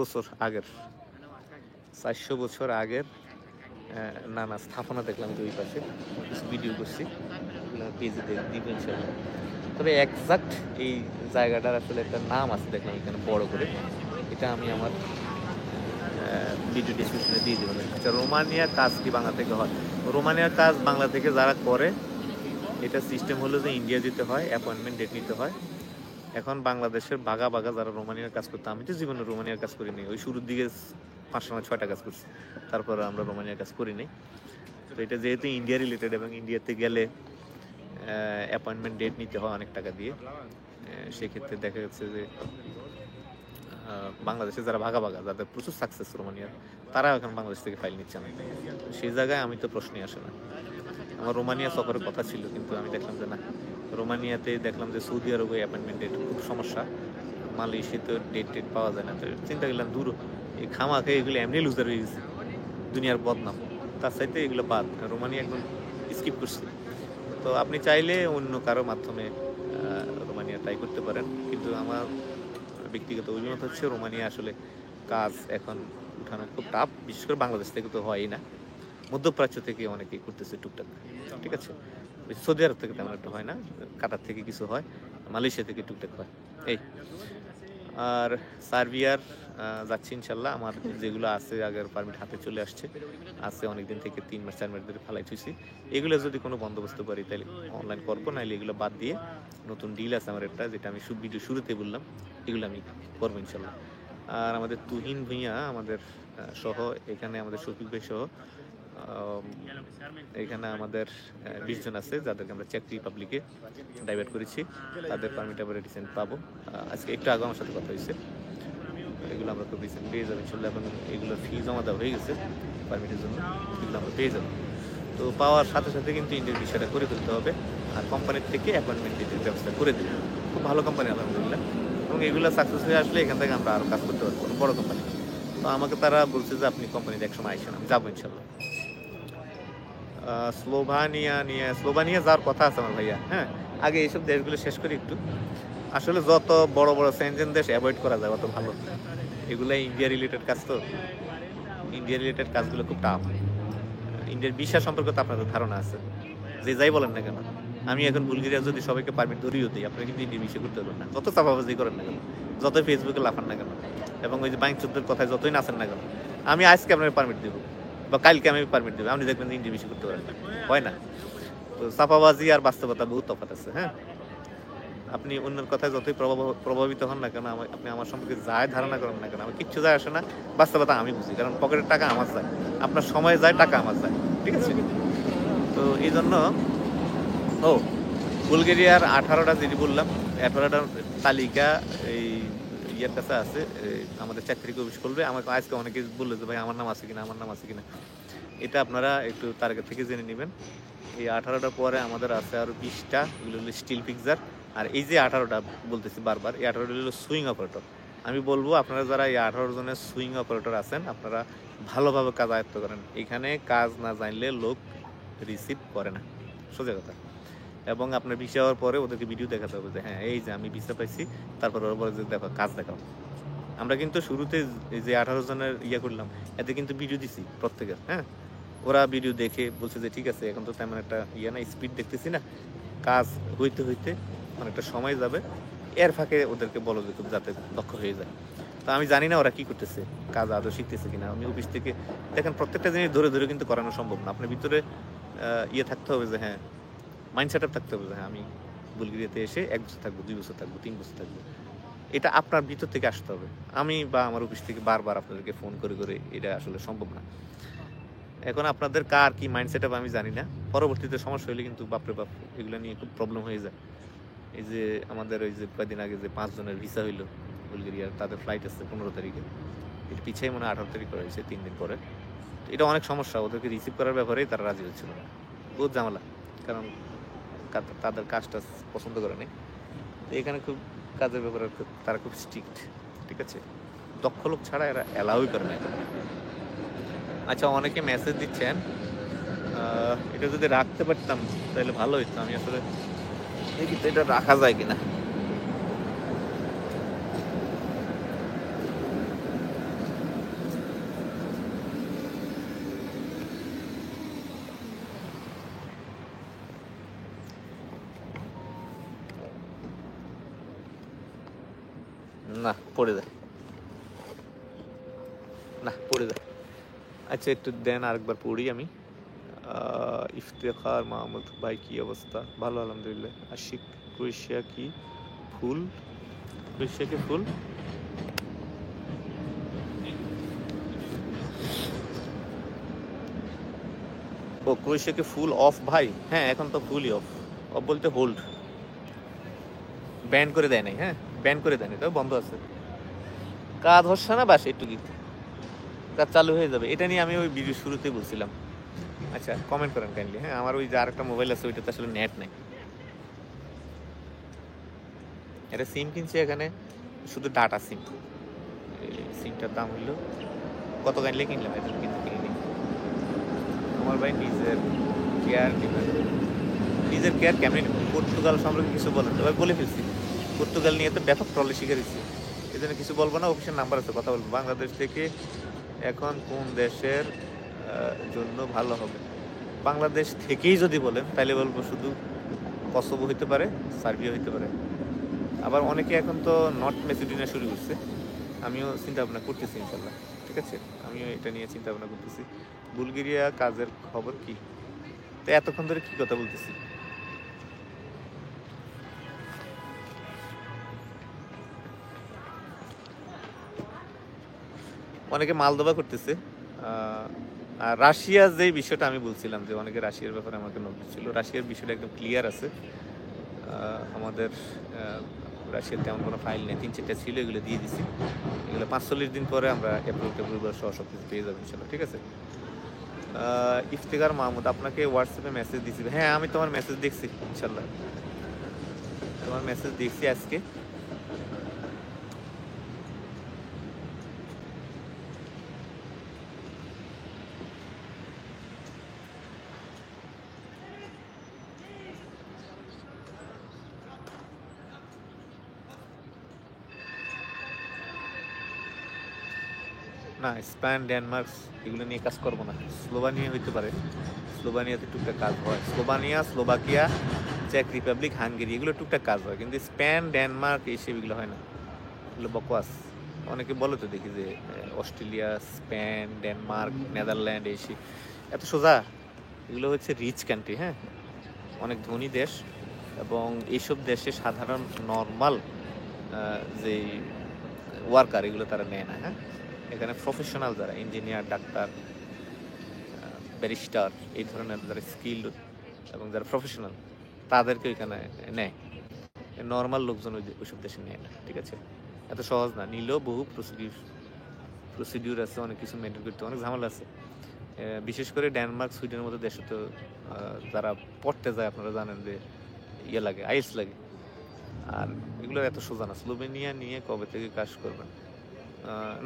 বছর আগের নানা স্থাপনা দেখলাম যে ওই পাশে, কিছু ভিডিও করছি, পেজে দিব ইনশাল্লাহ। তবে এক্সাক্ট এই জায়গাটার আসলে একটা নাম আছে দেখলাম এখানে বড় করে, এটা আমি আমার ভিডিও ডিসক্রিপশনে দিয়ে দেবেন। আচ্ছা, রোমানিয়ার কাজ কি বাংলা থেকে হয়? রোমানিয়ার কাজ বাংলা থেকে যারা করে, এটা সিস্টেম হলো যে ইন্ডিয়া যেতে হয়, অ্যাপয়েন্টমেন্ট ডেট নিতে হয়। এখন বাংলাদেশের বাঘা যারা রোমানিয়ার কাজ করতো, আমি তো জীবনে রোমানিয়ার কাজ করিনি, ওই শুরুর দিকে 5-6টা কাজ করছি, তারপরে আমরা রোমানিয়ার কাজ করিনি। তো এটা যেহেতু ইন্ডিয়া রিলেটেড এবং ইন্ডিয়াতে গেলে অ্যাপয়েন্টমেন্ট ডেট নিতে হয় অনেক টাকা দিয়ে, সেক্ষেত্রে দেখা যাচ্ছে যে বাংলাদেশে যারা ভাগা যাদের প্রচুর সাকসেস রোমানিয়ার, তারা এখন বাংলাদেশ থেকে ফাইল নিচ্ছে না, সেই জায়গায় আমি তো প্রশ্নই আসে না। আমার রোমানিয়া সফরের কথা ছিল, কিন্তু আমি দেখলাম যে না, রোমানিয়াতে দেখলাম যে সৌদি আরবে অ্যাপয়েন্টমেন্ট ডেট খুব সমস্যা, মালয়েশিয়াতে ডেট পাওয়া যায় না। তো চিন্তা করলাম দূর, এই খামাখে এগুলো এমনি লুজার হয়ে গেছে, দুনিয়ার বদনাম, তার চাইতে এগুলো বাদ, রোমানিয়া একদম স্কিপ করছে। তো আপনি চাইলে অন্য কারো মাধ্যমে রোমানিয়া ট্রাই করতে পারেন, কিন্তু আমার ব্যক্তিগত অভিমত হচ্ছে রোমানিয়া আসলে কাজ এখন উঠানো খুব টাফ, বিশেষ করে বাংলাদেশ থেকে তো হয়ই না, মধ্যপ্রাচ্য থেকে অনেকেই করতেছে টুকটাক। ঠিক আছে, সৌদি আরব থেকে তেমন একটা হয় না, কাতার থেকে কিছু হয়, মালয়েশিয়া থেকে টুকটাক হয় এই। আর সার্বিয়ার যাচ্ছি ইনশাল্লাহ, আমার যেগুলো আছে আগের পারমিট হাতে চলে আসছে অনেকদিন থেকে, 3 মাস 4 মাস ধরে ফেলাই থুইছি। এগুলো যদি কোনো বন্দোবস্ত পারি তাহলে অনলাইন করবো, নাহলে এগুলো বাদ দিয়ে নতুন ডিল আছে আমার একটা, যেটা আমি ভিডিও শুরুতে বললাম, এগুলো আমি করবো ইনশাল্লাহ। আর আমাদের তুহিন ভুঁইয়া আমাদের সহ, এখানে আমাদের শফিক ভাই সহ এখানে আমাদের 20 জন আছে, যাদেরকে আমরা চেক রিপাবলিকে ডাইভার্ট করেছি, তাদের পারমিট আবার রিসেন্ট পাবো। আজকে একটু আগে আমার সাথে কথা হয়েছে, এগুলো আমরা খুব রিসেন্ট পেয়ে যাবো ইনশাল্লাহ, এবং এগুলো ফি জমা দেওয়া হয়ে গেছে পারমিটের জন্য, এগুলো আমরা পেয়ে যাবো। তো পাওয়ার সাথে সাথে কিন্তু ইন্টারভিউ বিষয়টা করে ফেলতে হবে, আর কোম্পানির থেকে অ্যাপয়েন্টমেন্ট ডেটের ব্যবস্থা করে দেবে, খুব ভালো কোম্পানি আলহামদুলিল্লাহ, এবং এগুলো সাকসেস হয়ে আসলে এখান থেকে আমরা আরও কাজ করতে পারবো, কোনো বড় কোম্পানি। তো আমাকে তারা বলছে যে আপনি কোম্পানিতে একসময় আইসেন, আমি যাবো ইনশাল্লাহ। স্লোভানিয়া যাওয়ার কথা আছে আমার ভাইয়া। হ্যাঁ, আগে এইসব দেশগুলো শেষ করি একটু। আসলে যত বড় সেনজেন দেশ অ্যাভয়েড করা যায় অত ভালো, এগুলো ইন্ডিয়া রিলেটেড কাজ, তো ইন্ডিয়া রিলেটেড কাজগুলো খুব টাফ। ইন্ডিয়ার ভিসা সম্পর্কে তো আপনাদের ধারণা আছে, যে যাই বলেন না কেন, আমি এখন বুলগেরিয়া যদি সবাইকে পারমিট ধরিয়েও দিই, আপনি কিন্তু ইন্ডিয়া ভিসা করতে পারবেন না, যত চাপাবাজি করেন না কেন, যতই ফেসবুকে লাফান না কেন, এবং ওই যে ব্যাংক চুক্তির কথায় যতই নাচেন না কেন, আমি আজকে আপনার পারমিট দেবো বা কালকে আমি পারমিট দেবো, আপনি দেখবেন ইন্ডিয়া ভিসা করতে পারেন না, হয় না। তো চাপাবাজি আর বাস্তবতা বহুত তফাৎ আছে। হ্যাঁ, আপনি অন্যের কথায় যতই প্রভাবিত হন না কেন, আপনি আমার সম্পর্কে যাই ধারণা করেন না কেন, আমার কিচ্ছু যায় আসে না। বাস্তবতা আমি বুঝি, কারণ পকেটের টাকা আমার যায়, আপনার সময় যায়, টাকা আমার যায়, ঠিক আছে? তো এই জন্য ও বুলগেরিয়ার 18টা যেটি বললাম, 18টার তালিকা এই ইয়ের কাছে আছে, আমাদের 4 তারিখে অফিস করবে। আমাকে আজকে অনেকে বললো যে ভাই আমার নাম আছে কিনা, আমার নাম আছে কিনা। এটা আপনারা একটু তার আগে থেকে জেনে নেবেন। এই 18টার পরে আমাদের আছে আরও 20টা, এগুলো হলো স্টিল পিকজার। আর এই যে 18টা বলতেছি বারবার, এই 18টা হলো সুইং অপারেটর। আমি বলবো আপনারা যারা এই 18 জনের সুইং অপারেটর আছেন, আপনারা ভালোভাবে কাজ আয়ত্ত করেন। এখানে কাজ না জানলে লোক রিসিভ করে না, সোজা কথা। এবং আপনার ভিসা হওয়ার পরে ওদেরকে ভিডিও দেখাতে হবে যে হ্যাঁ এই যে আমি ভিসা পাইছি, তারপর ওরা বলে যে দেখো কাজ দেখাও। আমরা কিন্তু শুরুতে যে 18 জনের করলাম, এতে কিন্তু ভিডিও দিছি প্রত্যেকের, হ্যাঁ। ওরা ভিডিও দেখে বলছে যে ঠিক আছে, এখন তো তেমন একটা না, স্পিড দেখতেছি না, কাজ হইতে হইতে অনেকটা সময় যাবে, এর ফাঁকে ওদেরকে বলো যে যাতে দক্ষ হয়ে যায়। তো আমি জানি না ওরা কি করতেছে, কাজ আদৌ শিখতেছে কিনা। আমি অফিস থেকে দেখেন প্রত্যেকটা জিনিস ধরে ধরে কিন্তু করানো সম্ভব না। আপনার ভিতরে থাকতে হবে যে হ্যাঁ, মাইন্ড সেট আপ থাকতে হবে যে হ্যাঁ আমি বুলগেরিয়াতে এসে 1 বছর থাকবো, 2 বছর থাকবো, 3 বছর থাকবো। এটা আপনার ভিতর থেকে আসতে হবে। আমি বা আমার অফিস থেকে বারবার আপনাদেরকে ফোন করে করে এটা আসলে সম্ভব না। এখন আপনাদের কার কি মাইন্ড সেট আপ আমি জানি না, পরবর্তীতে সমস্যা হলে কিন্তু বাপরে বাপ এগুলো নিয়ে খুব প্রবলেম হয়ে যায়। এই যে আমাদের ওই যে কয়েকদিন আগে যে 5 জনের ভিসা হইলো বুলগেরিয়ার, তাদের ফ্লাইট আছে 15 তারিখে, এটা পিছিয়ে মনে হয় 18 তারিখ করা হয়েছে, 3 দিন পরে। এটা অনেক সমস্যা, ওদেরকে রিসিভ করার ব্যাপারেই তারা রাজি হচ্ছিল না, বহুত ঝামেলা, কারণ তাদের কাজটা পছন্দ করে নেই। তো এখানে খুব কাজের ব্যাপারে তারা খুব স্ট্রিক্ট, ঠিক আছে? দক্ষ লোক ছাড়া এরা অ্যালাউই করে না। আচ্ছা, অনেকে মেসেজ দিচ্ছেন, এটা যদি রাখতে পারতাম তাহলে ভালো হইতো। আমি আসলে দেখি তো এটা রাখা যায় কিনা। না, পড়ে যায়, না পড়ে যায়। আচ্ছা, একটু দেন আরেকবার পড়ি আমি। ইফতেখার মাহমুদ ভাই, কি অবস্থা? ভালো আলহামদুলিল্লাহ। আশিক, ক্রোয়েশিয়া কি ফুল? ক্রোয়েশিয়া কি ফুল? ও, ক্রোয়েশিয়া কি ফুল অফ ভাই? হ্যাঁ, এখন তো ফুলই অফ। অফ বলতে হোল্ড, ব্যান করে দেয় নাই। হ্যাঁ, ব্যান করে দেয় নাই, তবে বন্ধ আছে। কাজ হচ্ছে না, বাস একটু গিয়ে কাজ চালু হয়ে যাবে। এটা নিয়ে আমি ওই ভিডিও শুরুতেই বলছিলাম। আচ্ছা, কমেন্ট করেন কাইন্ডলি। হ্যাঁ, আমার ওই যে আরেকটা মোবাইল আছে, ওইটাতে আসলে নেট নাই। এটা সিম কিনছি এখানে, শুধু ডাটা সিম। সিমটার দাম হইলো কত, কাইন্ডলি কিনলাম, এটা কিন্তু কিনিনি। আমার ভাই নিজের কেয়ার নেবেন। নিজের কেয়ার কেমন? পর্তুগাল সম্পর্কে কিছু বলেন? তবে বলে ফেলছি, পর্তুগাল নিয়ে তো ব্যাপক ট্রলে শিখে দিচ্ছি, এই জন্য কিছু বলবো না। অফিসের নাম্বার আছে, কথা বলবো। বাংলাদেশ থেকে এখন কোন দেশের জন্য ভালো হবে? বাংলাদেশ থেকেই যদি বলেন তাহলে বলবো শুধু কসোভো হইতে পারে, সার্বিয়া হইতে পারে। আবার অনেকে এখন তো নর্থ মেসিডোনিয়া শুরু করছে, আমিও চিন্তা ভাবনা করতেছি ইনশাল্লাহ, ঠিক আছে? আমিও এটা নিয়ে চিন্তা ভাবনা করতেছি। বুলগেরিয়া কাজের খবর কি? তো এতক্ষণ ধরে কি কথা বলতেছি? অনেকে মালদোবা করতেছে। আর রাশিয়া যে বিষয়টা আমি বলছিলাম, যে অনেকে রাশিয়ার ব্যাপারে আমাকে নোট দিচ্ছিল, রাশিয়ার বিষয়টা একদম ক্লিয়ার আছে। আমাদের রাশিয়ার তেমন কোনো ফাইল নেই, 3-4টা ছিল, এগুলো দিয়ে দিছি। এগুলো 45 দিন পরে আমরা অ্যাপ্রুভাল সহ সব কিছু পেয়ে যাবো ইনশাল্লাহ, ঠিক আছে? ইফতেখার মাহমুদ, আপনাকে হোয়াটসঅ্যাপে মেসেজ দিয়েছি। হ্যাঁ, আমি তোমার মেসেজ দেখছি, ইনশাল্লাহ তোমার মেসেজ দেখছি আজকে। না, স্পেন, ডেনমার্ক এগুলো নিয়ে কাজ করবো না। স্লোভানিয়া হইতে পারে, স্লোভানিয়াতে টুকটাক কাজ হয়। স্লোভানিয়া, স্লোভাকিয়া, চেক রিপাবলিক, হাঙ্গেরি, এগুলো টুকটাক কাজ হয়, কিন্তু স্পেন, ডেনমার্ক এইসব এগুলো হয় না, এগুলো বকওয়াস। অনেকে বলে তো দেখি যে অস্ট্রেলিয়া, স্পেন, ডেনমার্ক, নেদারল্যান্ড এইসব এত সোজা। এগুলো হচ্ছে রিচ কান্ট্রি, হ্যাঁ, অনেক ধনী দেশ। এবং এইসব দেশে সাধারণ নর্মাল যে ওয়ার্কার এগুলো তারা নেয় না। হ্যাঁ, এখানে প্রফেশনাল যারা ইঞ্জিনিয়ার, ডাক্তার, ব্যারিস্টার, এই ধরনের যারা স্কিল এবং যারা প্রফেশনাল তাদেরকে এখানে নেয়। নর্মাল লোকজন ওইসব দেশে নেয় না। ঠিক আছে, এত সহজ না, নিলেও বহু প্রসিডিউর আছে, অনেক কিছু মেনটেন করতে, অনেক ঝামেলা আছে। বিশেষ করে ডেনমার্ক, সুইডেনের মতো দেশে তো যারা পড়তে যায় আপনারা জানেন যে ইয়ে লাগে, আইস লাগে। আর এগুলো এত সোজা না। স্লোভেনিয়া নিয়ে কবে থেকে কাজ করবেন?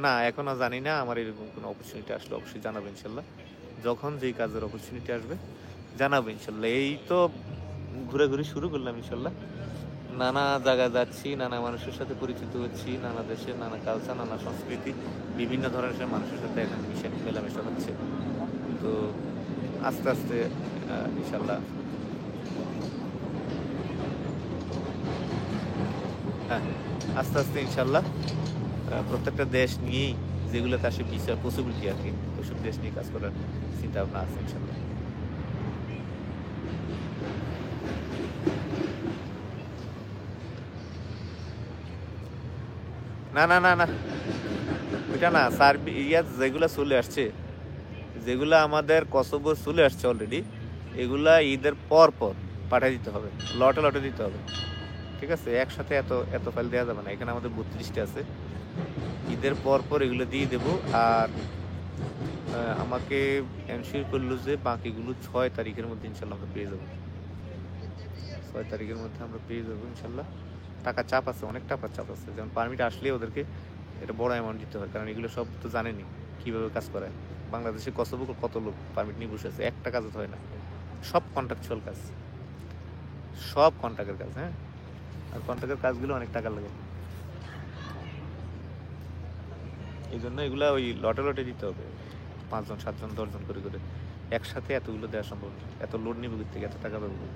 না, এখনো জানি না। আমার এরকম কোনো অপরচুনিটি আসলে অবশ্যই জানাবো ইনশাল্লাহ। যখন যেই কাজের অপরচুনিটি আসবে জানাবো ইনশাল্লাহ। এই তো ঘুরে শুরু করলাম ইনশাল্লাহ। নানা জায়গায় যাচ্ছি, নানা মানুষের সাথে পরিচিত হচ্ছি, নানা দেশের নানা কালচার, নানা সংস্কৃতি, বিভিন্ন ধরনের মানুষের সাথে এখন মেলামেশা হচ্ছে। তো আস্তে আস্তে ইনশাল্লাহ, হ্যাঁ, আস্তে আস্তে ইনশাল্লাহ প্রত্যেকটা দেশ নিয়েই যেগুলোতে আসে ভিসার পসিবিলিটি আর কি, ওইসব দেশ নিয়ে কাজ করার চিন্তা ভাবনা আছে ইনশাল্লাহ। না না না না, ওইটা না। সার্বিয়া যেগুলা চলে আসছে, যেগুলা আমাদের কসোভো চলে আসছে অলরেডি, এগুলা ঈদের পর পর পাঠিয়ে দিতে হবে, লটে দিতে হবে। ঠিক আছে, একসাথে এত এত ফাইল দেওয়া যাবে না। এখানে আমাদের 32টা আছে, ঈদের পর পর এগুলো দিয়ে দেবো। আর আমাকে এনশিওর করলো যে বাকিগুলো 6 তারিখের মধ্যে ইনশাল্লাহ আমরা পেয়ে যাবো। 6 তারিখের মধ্যে আমরা পেয়ে যাবো ইনশাল্লাহ। টাকা চাপ আছে, অনেক টাকার চাপ আছে। যেমন পারমিট আসলে ওদেরকে এটা বড় অ্যামাউন্ট দিতে হয়, কারণ এগুলো সব তো জানেনি কীভাবে কাজ করে। বাংলাদেশে কসোভো কত লোক পারমিট নিয়ে বসে আছে, একটা কাজ তো হয় না। সব কন্ট্রাকচুয়াল কাজ, সব কন্ট্রাক্টের কাজ। হ্যাঁ, আর কন্ট্রাক্টের কাজগুলো অনেক টাকা লাগে। এই জন্য এগুলো ওই লটে দিতে হবে, 5 জন 7 জন 10 জন করে করে। একসাথে এতগুলো দেওয়া সম্ভব না, এত লোড নিবে থেকে এত টাকা পাবো।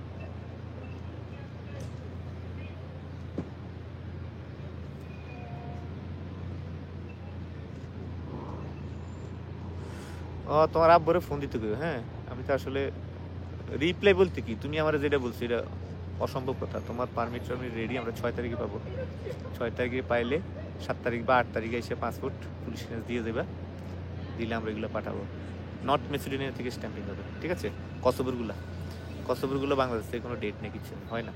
ও, তোমার আব্বুরে ফোন দিতে গেবে। হ্যাঁ, আমি তো আসলে রিপ্লাই বলতে কি, তুমি আমার যেটা বলছো এটা অসম্ভব কথা। তোমার পারমিট রেডি, আমরা 6 তারিখে পাবো। 6 তারিখে পাইলে 7 তারিখ বা 8 তারিখে এসে পাসপোর্ট পুলিশ দিয়ে দেবা, দিলে আমরা এগুলো পাঠাবো। নর্থ মেসিডোনিয়া থেকে স্ট্যাম্পিং হবে। ঠিক আছে, কসোভোরগুলো বাংলাদেশ থেকে কোনো ডেট নেই, কিছু হয় না।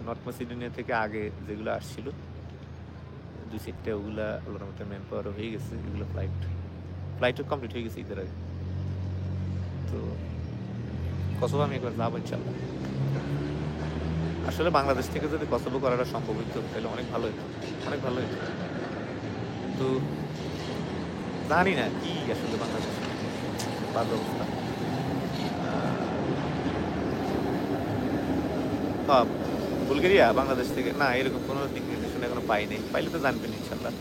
নর্থ মেসিডোনিয়া থেকে আগে যেগুলো আসছিল 2 সেটটা, ওগুলা আল্লাহর মতো ম্যান পাওয়ার হয়ে গেছে। এগুলো ফ্লাইটও কমপ্লিট হয়ে গেছে ঈদের আগে। তো কসোভো আমি একবার যাবো ইনশাল্লাহ। আসলে বাংলাদেশ থেকে যদি কসোভো করাটা সম্ভব হইতো তাহলে অনেক ভালো হতো, অনেক ভালো হতো। তো জানি না কি আসলে বাংলাদেশ বাদ অবস্থা। বুলগেরিয়া বাংলাদেশ থেকে না, এরকম কোনো দিক নির্দেশনা এখনো পাইনি। পাইলে তো জানবেন ইনশাল্লাহ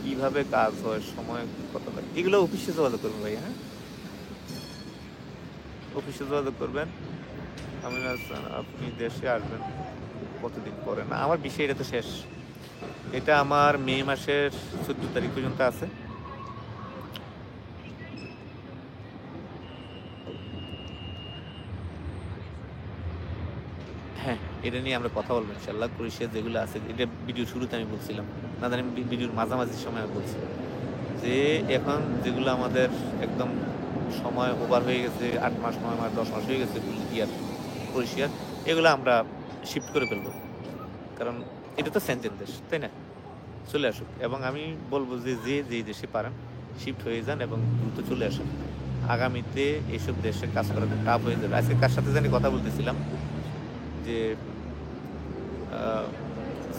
কিভাবে কাজ হয়, সময় কত লাগে। এগুলো অফিসে যোগাযোগ করবেন ভাই। হ্যাঁ, অফিসে যোগাযোগ করবেন। আমি আপনি দেশে আসবেন কতদিন পরে? না, আমার বিষয় এটা তো শেষ। এটা আমার মে মাসের 14 তারিখ পর্যন্ত আছে। হ্যাঁ, এটা নিয়ে আমরা কথা বলবো ইনশাল্লাহ। ক্রোয়েশিয়া যেগুলো আছে, এটা ভিডিও শুরুতে আমি বলছিলাম, না জানি ভিডিওর মাঝামাঝি সময় আমি বলছি যে এখন যেগুলো আমাদের একদম সময় ওভার হয়ে গেছে, 8 মাস 9 মাস 10 মাস হয়ে গেছে ইয়ার ক্রোয়েশিয়ার, এগুলো আমরা শিফট করে ফেলবো। কারণ এটা তো সেনজেন দেশ, তাই না? চলে আসুক। এবং আমি বলবো যে যেই দেশে পারেন শিফট হয়ে যান এবং দ্রুত চলে আসুন। আগামীতে এইসব দেশে কাজ করা খুব টাফ হয়ে যাবে। আজকে কার সাথে জানি কথা বলতেছিলাম যে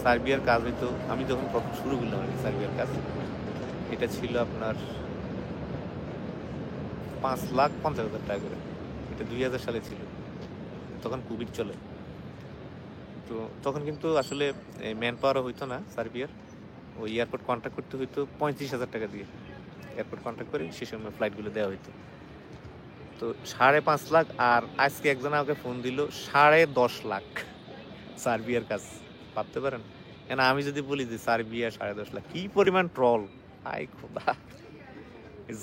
সার্বিয়ার কাজ হইতো, আমি যখন প্রথম শুরু করলাম আর কি সার্বিয়ার কাজ, এটা ছিল আপনার 5,50,000 টাকা করে। এটা 2000 সালে ছিল, তখন কোভিড চলে। তো তখন কিন্তু আসলে ম্যান পাওয়ারও হইতো না সার্বিয়ার। ওই এয়ারপোর্ট কন্ট্যাক্ট করতে হইতো 35,000 টাকা দিয়ে। এয়ারপোর্ট কন্ট্যাক্ট করে সে সময় ফ্লাইটগুলো দেওয়া হইতো। তো 5.5 লাখ। আর আজকে একজন আমাকে ফোন দিল 10.5 লাখ সার্বিয়ার কাজ। ভাবতে পারেন? কেন আমি যদি বলি যে সার্বিয়া 10.5 লাখ, কি পরিমাণ ট্রল! আই খোদা,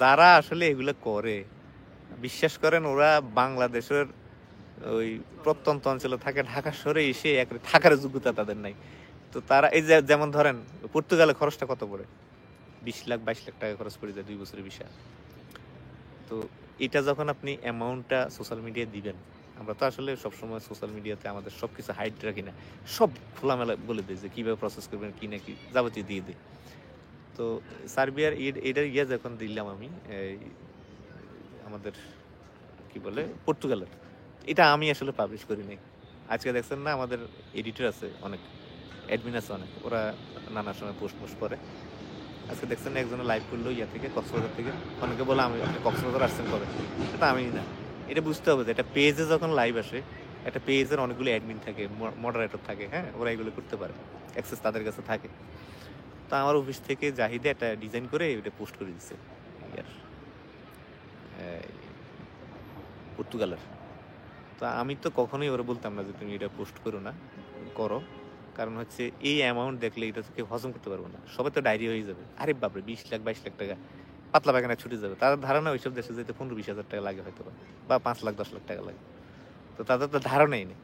যারা আসলে এগুলো করে বিশ্বাস করেন ওরা বাংলাদেশের ওই প্রত্যন্ত অঞ্চলে থাকে, ঢাকা শহরে এসে থাকার যোগ্যতা তাদের নাই। তো তারা এই যে যেমন ধরেন পর্তুগালে খরচটা কত পড়ে, 20 লাখ 22 লাখ টাকা খরচ পড়ে যায় 2 বছরের ভিসা। তো এটা যখন আপনি অ্যামাউন্টটা সোশ্যাল মিডিয়ায় দিবেন, আমরা তো আসলে সবসময় সোশ্যাল মিডিয়াতে আমাদের সবকিছু হাইড রাখি না, সব খোলামেলা বলে দিই যে কীভাবে প্রসেস করবেন কি না কি যাবতীয় দিয়ে দিই। তো সার্বিয়ার এটার যখন দিলাম আমি আমাদের কি বলে পর্তুগালের, এটা আমি আসলে পাবলিশ করি নাই। আজকে দেখছেন না আমাদের এডিটর আছে অনেক, অ্যাডমিন আছে অনেক, ওরা নানা সময় পোস্ট করে। আজকে দেখছেন একজনে লাইভ করলো ইয়া থেকে, কক্সবাজার থেকে, অনেকে বলে আমি আপনি কক্সবাজার আসছেন কবে, এটা আমি না। এটা বুঝতে হবে যে একটা পেজে যখন লাইভ আসে, একটা পেজের অনেকগুলো অ্যাডমিন থাকে, মডারেটর থাকে, হ্যাঁ, ওরা এগুলো করতে পারে, অ্যাক্সেস তাদের কাছে থাকে। তো আমার অফিস থেকে জাহিদে একটা ডিজাইন করে এটা পোস্ট করে দিচ্ছে ইয়ার পর্তুগালের। তো আমি তো কখনোই ওরা বলতাম না যে তুমি এটা পোস্ট করো না, করো, কারণ হচ্ছে এই অ্যামাউন্ট দেখলে এটা কেউ হজম করতে পারবো না, সবাই তো ডায়রি হয়ে যাবে। আরে বাপরে 20 লাখ 22 লাখ টাকা পাতলা পায়খানা ছুটে যাবে। তাদের ধারণা ওইসব দেশে যেতে 15-20 হাজার টাকা লাগে হয়তো, বা 5 লাখ 10 লাখ টাকা লাগে। তো তাদের তো ধারণাই নেই।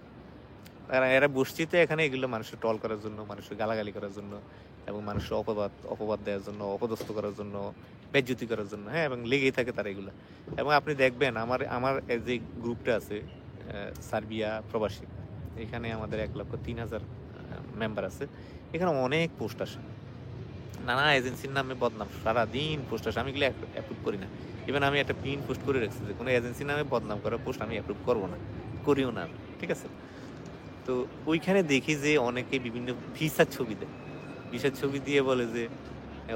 তারা এরা বসছিতে এখানে এগুলো মানুষের টল করার জন্য, মানুষের গালাগালি করার জন্য, এবং মানুষের অপবাদ দেওয়ার জন্য, অপদস্থ করার জন্য, বেজ্জতি করার জন্য, হ্যাঁ, এবং লেগেই থাকে তারা এগুলো। এবং আপনি দেখবেন আমার যে গ্রুপটা আছে সার্বিয়া প্রবাসী, এখানে আমাদের 1,03,000 মেম্বার আছে। এখানে অনেক পোস্ট আসে, নানা এজেন্সির নামে বদনাম, সারাদিন পোস্ট আসে, আমি এগুলো অ্যাপ্রুভ করি না। ইভেন আমি একটা পিন পোস্ট করে রাখছি যে কোনো এজেন্সির নামে বদনাম করা পোস্ট আমি অ্যাপ্রুভ করবো না, করিও না, ঠিক আছে। তো ওইখানে দেখি যে অনেকে বিভিন্ন ভিসার ছবি দেয়, ভিসার ছবি দিয়ে বলে যে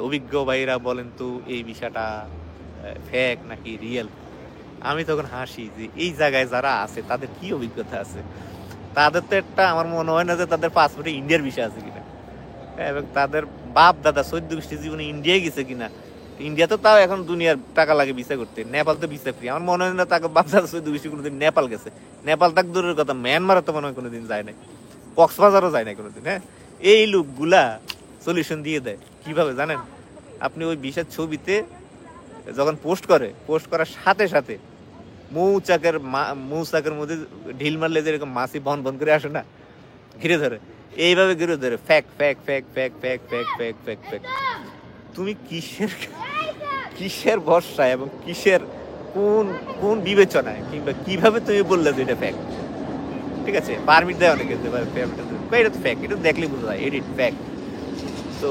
অভিজ্ঞ ভাইরা বলেন তো এই ভিসাটা ফেক নাকি রিয়েল। আমি তখন হাসি যে এই জায়গায় যারা আছে তাদের কি অভিজ্ঞতা আছে, তাদের তো একটা, আমার মনে হয় না যে তাদের পাসপোর্টে ইন্ডিয়ার ভিসা আছে কিনা, এবং তাদের বাপ দাদা 14 গোষ্ঠী জীবনে ইন্ডিয়ায় গেছে কিনা। ইন্ডিয়া তো তাও এখন দুনিয়ার টাকা লাগে ভিসা করতে, নেপাল তো ভিসা ফ্রি। আমার মনে হয় না তাকে বাপ দাদা 14 গোষ্ঠী কোনোদিন নেপাল গেছে, নেপাল তাক দূরের কথা, মিয়ানমারও তো মনে হয় কোনোদিন যায় নাই, কক্সবাজারও যায় না কোনোদিন। হ্যাঁ, এই লোকগুলা সলিউশন দিয়ে দেয় কিভাবে জানেন? আপনি ওই ভিসার ছবিতে যখন পোস্ট করার সাথে সাথে মৌচাকের মধ্যে ঢিল মারলে যেরকম মাছি বন বন করে আসে না, ঘিরে ধরে, এইভাবে ঘিরে ধরে ফ্যাক ফ্যাক ফ্যাক ফ্যাক ফ্যাক ফ্যাক ফ্যাক ফ্যাক ফ্যাক। তুমি কিসের ভরসা এবং কিসের কোন বিবেচনায় কিংবা কিভাবে তুমি বললে যে এটা ফ্যাক? ঠিক আছে, পারমিট দেয় অনেকে, এটা তো ফ্যাক, এটা দেখলে বোঝা যায় এডিট ফ্যাক। তো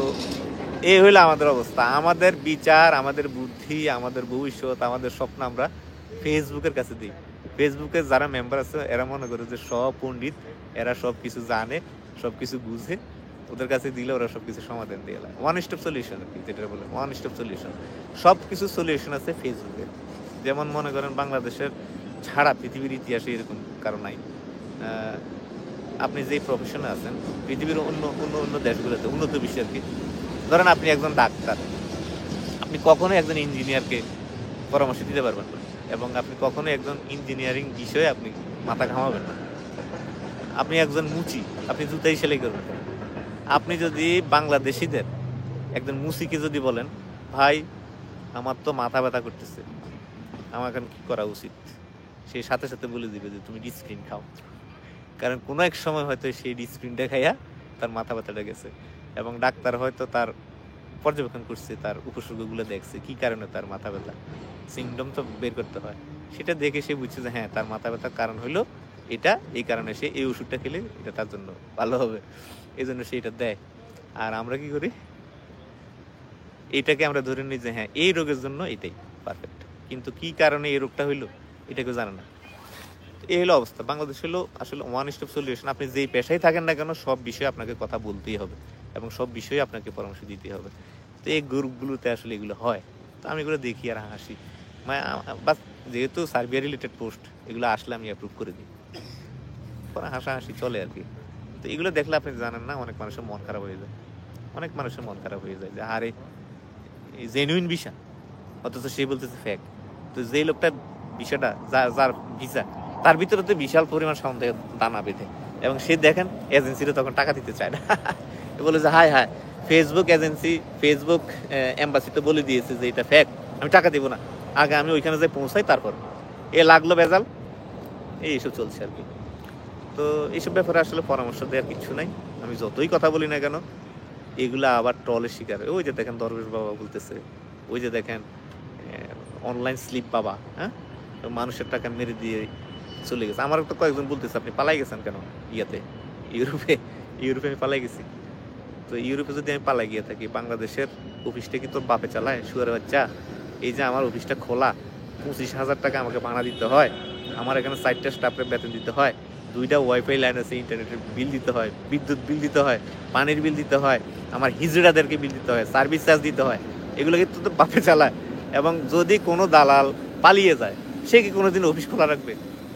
এই হইলো আমাদের অবস্থা। আমাদের বিচার, আমাদের বুদ্ধি, আমাদের ভবিষ্যৎ, আমাদের স্বপ্ন আমরা ফেসবুকের কাছে দিই। ফেসবুকে যারা মেম্বার আছে এরা মনে করে যে সব পণ্ডিত, এরা সব কিছু জানে, সব কিছু বুঝে, ওদের কাছে দিলে ওরা সব কিছু সমাধান দিয়ে দেয়। ওয়ান স্টপ সলিউশন আর কি, যেটা বলে ওয়ান স্টপ সলিউশন। সব কিছু সলিউশন আছে ফেসবুকে। যেমন মনে করেন বাংলাদেশের ছাড়া পৃথিবীর ইতিহাসে এরকম কারণ নাই। আপনি যেই প্রফেশনে আছেন পৃথিবীর অন্য দেশগুলোতে, উন্নত বিশ্বের কি, ধরেন আপনি একজন ডাক্তার, আপনি কখনোই একজন ইঞ্জিনিয়ারকে পরামর্শ দিতে পারবেন না, এবং আপনি কখনোই একজন ইঞ্জিনিয়ারিং বিষয়ে আপনি মাথা ঘামাবেন না। আপনি একজন মুচি, আপনি জুতাই সেলাই করবেন। আপনি যদি বাংলাদেশিদের একজন মুচিকে যদি বলেন, ভাই আমার তো মাথা ব্যথা করতেছে, আমার এখন কি করা উচিত, সেই সাথে সাথে বলে দিবে যে তুমি ডিসপ্রিন খাও, কারণ কোনো এক সময় হয়তো সেই ডিসপ্রিনটা খাইয়া তার মাথা ব্যথাটা গেছে, এবং ডাক্তার হয়তো তার পর্যবেক্ষণ করছে, তার উপসর্গগুলো দেখছে কি কারণে তার মাথা ব্যথা, সিমটম তো বের করতে হয়, সেটা দেখে সে বুঝছে যে হ্যাঁ তার মাথা ব্যথার কারণ হলো এটা, এই কারণে সে এই ওষুধটা খেলে এটা তার জন্য ভালো হবে, এই জন্য সে এটা দেয়। আর আমরা কি করি, এইটাকে আমরা ধরে নিই যে হ্যাঁ এই রোগের জন্য এটাই পারফেক্ট, কিন্তু কি কারণে এই রোগটা হইলো এটা কেউ জানে না। এই হলো অবস্থা। বাংলাদেশ হলো আসলে ওয়ান স্টপ সলিউশন। আপনি যেই পেশায় থাকেন না কেন সব বিষয়ে আপনাকে কথা বলতেই হবে, এবং সব বিষয়ে আপনাকে পরামর্শ দিতে হবে। তো এই গ্রুপগুলোতে আসলে এগুলো হয়, তো আমি এগুলো দেখি আর হাসি, মানে বাস যেহেতু সার্বিয়া রিলেটেড পোস্ট এগুলো আসলে আমি অ্যাপ্রুভ করে দিই, পরে হাসাহাসি চলে আর কি। তো এগুলো দেখলে আপনি জানেন না অনেক মানুষের মন খারাপ হয়ে যায়, অনেক মানুষের মন খারাপ হয়ে যায় যে আরে জেনুইন ভিসা, অথচ সে বলতেছে ফেক। তো যেই লোকটা ভিসাটা যার ভিসা, তার ভিতরে তো বিশাল পরিমাণ সন্দেহ দানা বেঁধে, এবং সে দেখেন এজেন্সিরা তখন টাকা দিতে চায় না, বলে যে হায় হায় ফেসবুক এজেন্সি, ফেসবুক এম্বাসি তো বলে দিয়েছে যে এটা ফেক, আমি টাকা দিব না, আগে আমি ওইখানে যাই পৌঁছাই তারপর। এ লাগলো বেজাল, এইসব চলছে আর কি। তো এইসব ব্যাপারে আসলে পরামর্শ দেওয়ার কিছু নাই। আমি যতই কথা বলি না কেন, এগুলা আবার ট্রলের শিকার। ওই যে দেখেন দরবেশ বাবা বলতেছে, ওই যে দেখেন অনলাইন স্লিপ বাবা, হ্যাঁ, মানুষের টাকা মেরে দিয়ে চলে গেছে। আমার তো কয়েকজন বলতেছে আপনি পালাই গেছেন কেন ইয়াতে, ইউরোপে। ইউরোপে আমি পালাই গেছি। তো ইউরোপে যদি আমি পালাই গিয়ে থাকি, বাংলাদেশের অফিসটা কি তোর বাপে চালায়? শুয়ারের বাচ্চা। এই যে আমার অফিসটা খোলা, 25,000 টাকা আমাকে ভাড়া দিতে হয়, আমার এখানে 4টা স্টাফের বেতন দিতে হয়, 2টা ওয়াইফাই লাইন আছে, ইন্টারনেটের বিল দিতে হয়, বিদ্যুৎ বিল দিতে হয়, পানির বিল দিতে হয়, আমার হিজড়াদেরকে বিল দিতে হয়, সার্ভিস চার্জ দিতে হয়। এগুলো কিন্তু তোর বাপে চালায়। এবং যদি কোনো দালাল পালিয়ে যায়, সে কি কোনোদিন অফিস খোলা রাখবে?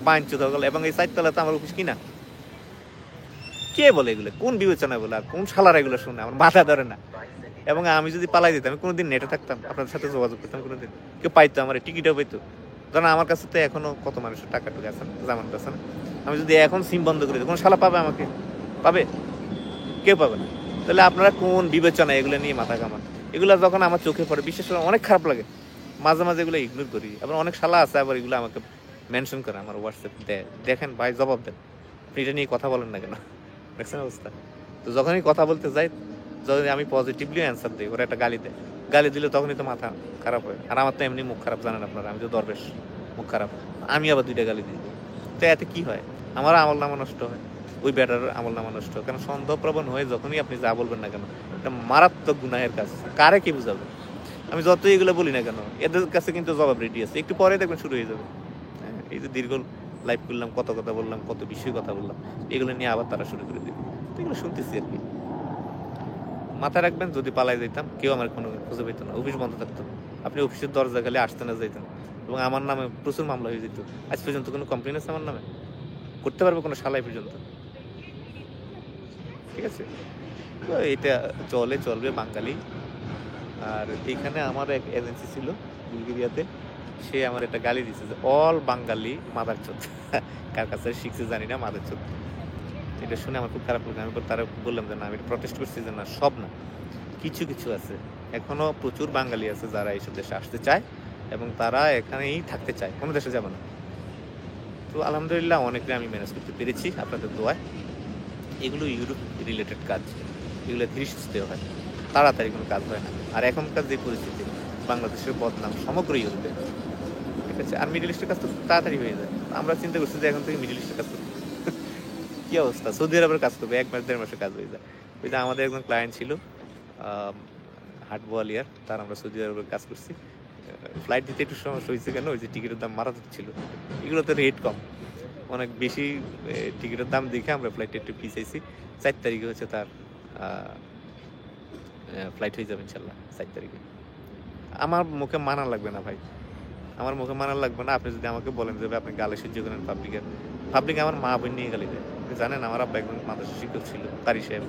বাঞ্চুত হয়ে গেল। এবং এই 4 তলাতে আমার অফিস কিনা। কে বলে এগুলো? কোন বিবেচনায় বলে? আর কোন শালার এগুলো শুনে? আমার মাথা ধরে না। এবং আমি যদি পালাই দিতাম, আমি কোনোদিন নেটে থাকতাম, আপনাদের সাথে যোগাযোগ করতাম কোনোদিন? কেউ পাইতো আমার টিকিটও পাইতো? কারণ আমার কাছে তো এখনো কত মানুষের টাকা টুকু আছে না, জামানত আছে না। আমি যদি এখন সিম বন্ধ করে দিই, কোনো শালা পাবে আমাকে? পাবে? কেউ পাবে না। তাহলে আপনারা কোন বিবেচনা এগুলো নিয়ে মাথা কামান? এগুলো যখন আমার চোখে পড়ে, বিশেষ করে অনেক খারাপ লাগে। মাঝে মাঝে এগুলো ইগনোর করি। আবার অনেক শালা আছে আবার এগুলো আমাকে মেনশন করে আমার হোয়াটসঅ্যাপ দেয়, দেখেন ভাই জবাব দেন, আপনি এটা নিয়ে কথা বলেন না কেন? দেখছেন অবস্থা? তো যখনই কথা বলতে যাই, যদি আমি পজিটিভলি অ্যান্সার দিই, ওরা একটা গালি দেয়। গালি দিলে তখনই তো মাথা খারাপ হয়। আর আমার তো এমনি মুখ খারাপ, জানেন আপনারা, আমি তো দরবেশ, মুখ খারাপ। আমি আবার 2টা গালি দিই, তো এতে কি হয়? আমার আমল নামা নষ্ট হয়, ওই ব্যাটার আমল নামা নষ্ট হয়। কারণ সন্দেহপ্রবণ হয়ে যখনই আপনি যা বলবেন না কেন, এটা মারাত্মক গুনাহের কাজ। কারে কি বুঝাবে? আমি যতই এগুলো বলি না কেন, এদের কাছে কিন্তু জবাব রেডি আছে। একটু পরে দেখবেন শুরু হয়ে যাবে। হ্যাঁ, এই যে দীর্ঘ লাইভ করলাম, কত কথা বললাম, কত বিষয়ে কথা বললাম, এগুলো নিয়ে আবার তারা শুরু করে দেবে। তো এগুলো শুনতেছি আর কি। মাথায় রাখবেন, যদি পালাই যাইতাম, কেউ আমার কোনো খুঁজে পেত না, অফিস বন্ধ থাকতো। আপনি অফিসের দরজা খালি আসতে না যাইতেন। এবং আমার নামে প্রচুর মামলা হয়ে যেত। আজ পর্যন্ত কোনো কমপ্লেন আছে আমার নামে? করতে পারবে কোনো শালাই পর্যন্ত? ঠিক আছে, তো এটা চলবে বাঙালি। আর এখানে আমার এক এজেন্সি ছিল বুলগেরিয়াতে, সে আমার একটা গালি দিচ্ছে যে অল বাঙালি মাদারচোদ। কার কাছে শিখছে জানি না, মাদারচোদ। এটা শুনে আমার খুব খারাপ লাগলো। আমি তারা বললাম যে না, আমি প্রটেস্ট করছি যে না, সব না, কিছু কিছু আছে। এখনো প্রচুর বাঙালি আছে যারা এইসব দেশে আসতে চায় এবং তারা এখানেই থাকতে চায়, কোনো দেশে যাবে না। তো আলহামদুলিল্লাহ অনেকটা আমি ম্যানেজ করতে পেরেছি আপনাদের দোয়ায়। এগুলো ইউরোপ রিলেটেড কাজ, এগুলো ধীরে সুস্থে হয়, তাড়াতাড়ি কোনো কাজ হয় না। আর এখনকার যে পরিস্থিতি, বাংলাদেশের বদনাম সমগ্র ইউরোপে। ঠিক আছে, আর মিডল ইস্টের কাজ তো খুব তাড়াতাড়ি হয়ে যায়। আমরা চিন্তা করছি যে এখন থেকে মিডল ইস্টের কাজ করবো। কি অবস্থা, সৌদি আরবের কাজ করবে 1 মাস 1.5 মাসে কাজ হয়ে যায়। ওই যে আমাদের একজন ক্লায়েন্ট ছিল হাট বোয়ালিয়ার, তার আমরা সৌদি আরবের কাজ করছি। ফ্লাইট দিতে একটু সমস্যা হয়েছে কেন, ওই যে টিকিটের দাম মারাত্মক ছিল। এগুলোতে রেট কম, অনেক বেশি টিকিটের দাম দেখে আমরা ফ্লাইটটা একটু পিছাইছি। 4 তারিখে হচ্ছে তার ফ্লাইট হয়ে যাবে ইনশাল্লাহ, 4 তারিখে। আমার মুখে মানা লাগবে না ভাই, আমার মুখে মানা লাগবে না। আপনি যদি আমাকে বলেন যে আপনি গালি সহ্য করেন পাবলিকে আমার মা বোন নিয়ে গালি দেয়। আপনি জানেন আমার আব্বা একজন মাদ্রাসা শিক্ষক ছিল, কারি সাহেব,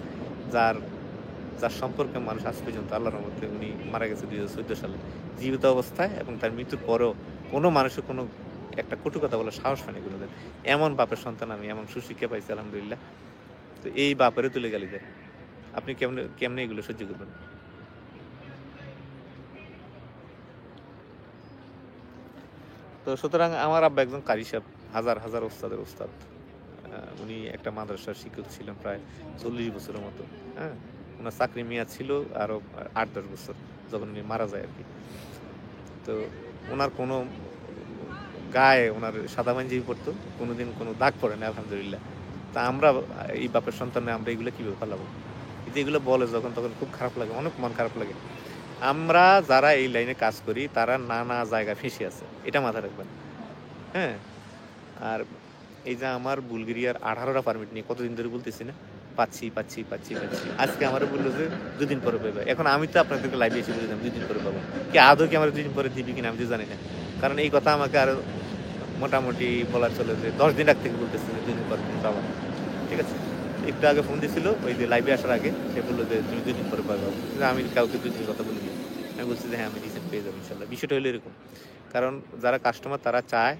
যার যার সম্পর্কে মানুষ আজ পর্যন্ত আল্লাহর রহমতে, উনি মারা গেছে 2014 সালে জীবিত অবস্থায়, এবং তার মৃত্যুর পরেও কোনো মানুষের কোনো একটা কটু কথা বলার সাহস পায়নি কোনোদিন। এমন বাপের সন্তান আমি, এমন সুশিক্ষা পাইছি আলহামদুলিল্লাহ। তো এই বাপেরও তুলে গালি দেয়, আপনি কেমনে কেমনে এগুলো সহ্য করবেন? তো সুতরাং আমার আব্বা একজন কারি সাহেব, হাজার হাজার ওস্তাদের ওস্তাদ। উনি একটা মাদ্রাসার শিক্ষক ছিলেন প্রায় 40 বছরের মতো। হ্যাঁ, ওনার চাকরি মেয়াদ ছিল আরো 8-10 বছর, যখন উনি মারা যায় আর কি। তো ওনার কোনো গায়ে ওনার সাদা পাঞ্জাবি পড়তো, কোনোদিন কোনো দাগ পড়ে না আলহামদুলিল্লাহ। তা আমরা এই বাপের সন্তানে আমরা এগুলো কিভাবে ফেলাবো? কিন্তু এগুলো বলে যখন, তখন খুব খারাপ লাগে, অনেক মন খারাপ লাগে। আমরা যারা এই লাইনে কাজ করি তারা নানা জায়গায় ফেঁসে আছে, এটা মাথায় রাখবেন। হ্যাঁ, আর এই যে আমার বুলগেরিয়ার 18টা পারমিট নিয়ে কতদিন ধরে বলতেছি না, পাচ্ছি পাচ্ছি পাচ্ছি পাচ্ছি। আজকে আমার বললো যে 2 দিন পরে পাবে। এখন আমি তো আপনাদেরকে লাইভে এসে বলে দিলাম 2 দিন পরে পাবো, কি আদৌ কি আমার 2 দিন পরে দিবি কিনা আমি তো জানি না। কারণ এই কথা আমাকে আরো মোটামুটি বলা চলে যে 10 দিন আগ থেকে বলতেছে যে 2 দিন পরে তুমি পাবা। ঠিক আছে, একটু আগে ফোন দিছিল, ওই যে লাইভে আসার আগে সে বললো যে তুমি 2 দিন পরে পাবে। আমি কাউকে 2 দিন কথা বলিনি, আমি বলছি যে হ্যাঁ আমি রিসেন্ট পেয়ে যাবো ইনশাল্লাহ। বিষয়টা হলো এরকম, কারণ যারা কাস্টমার তারা চায়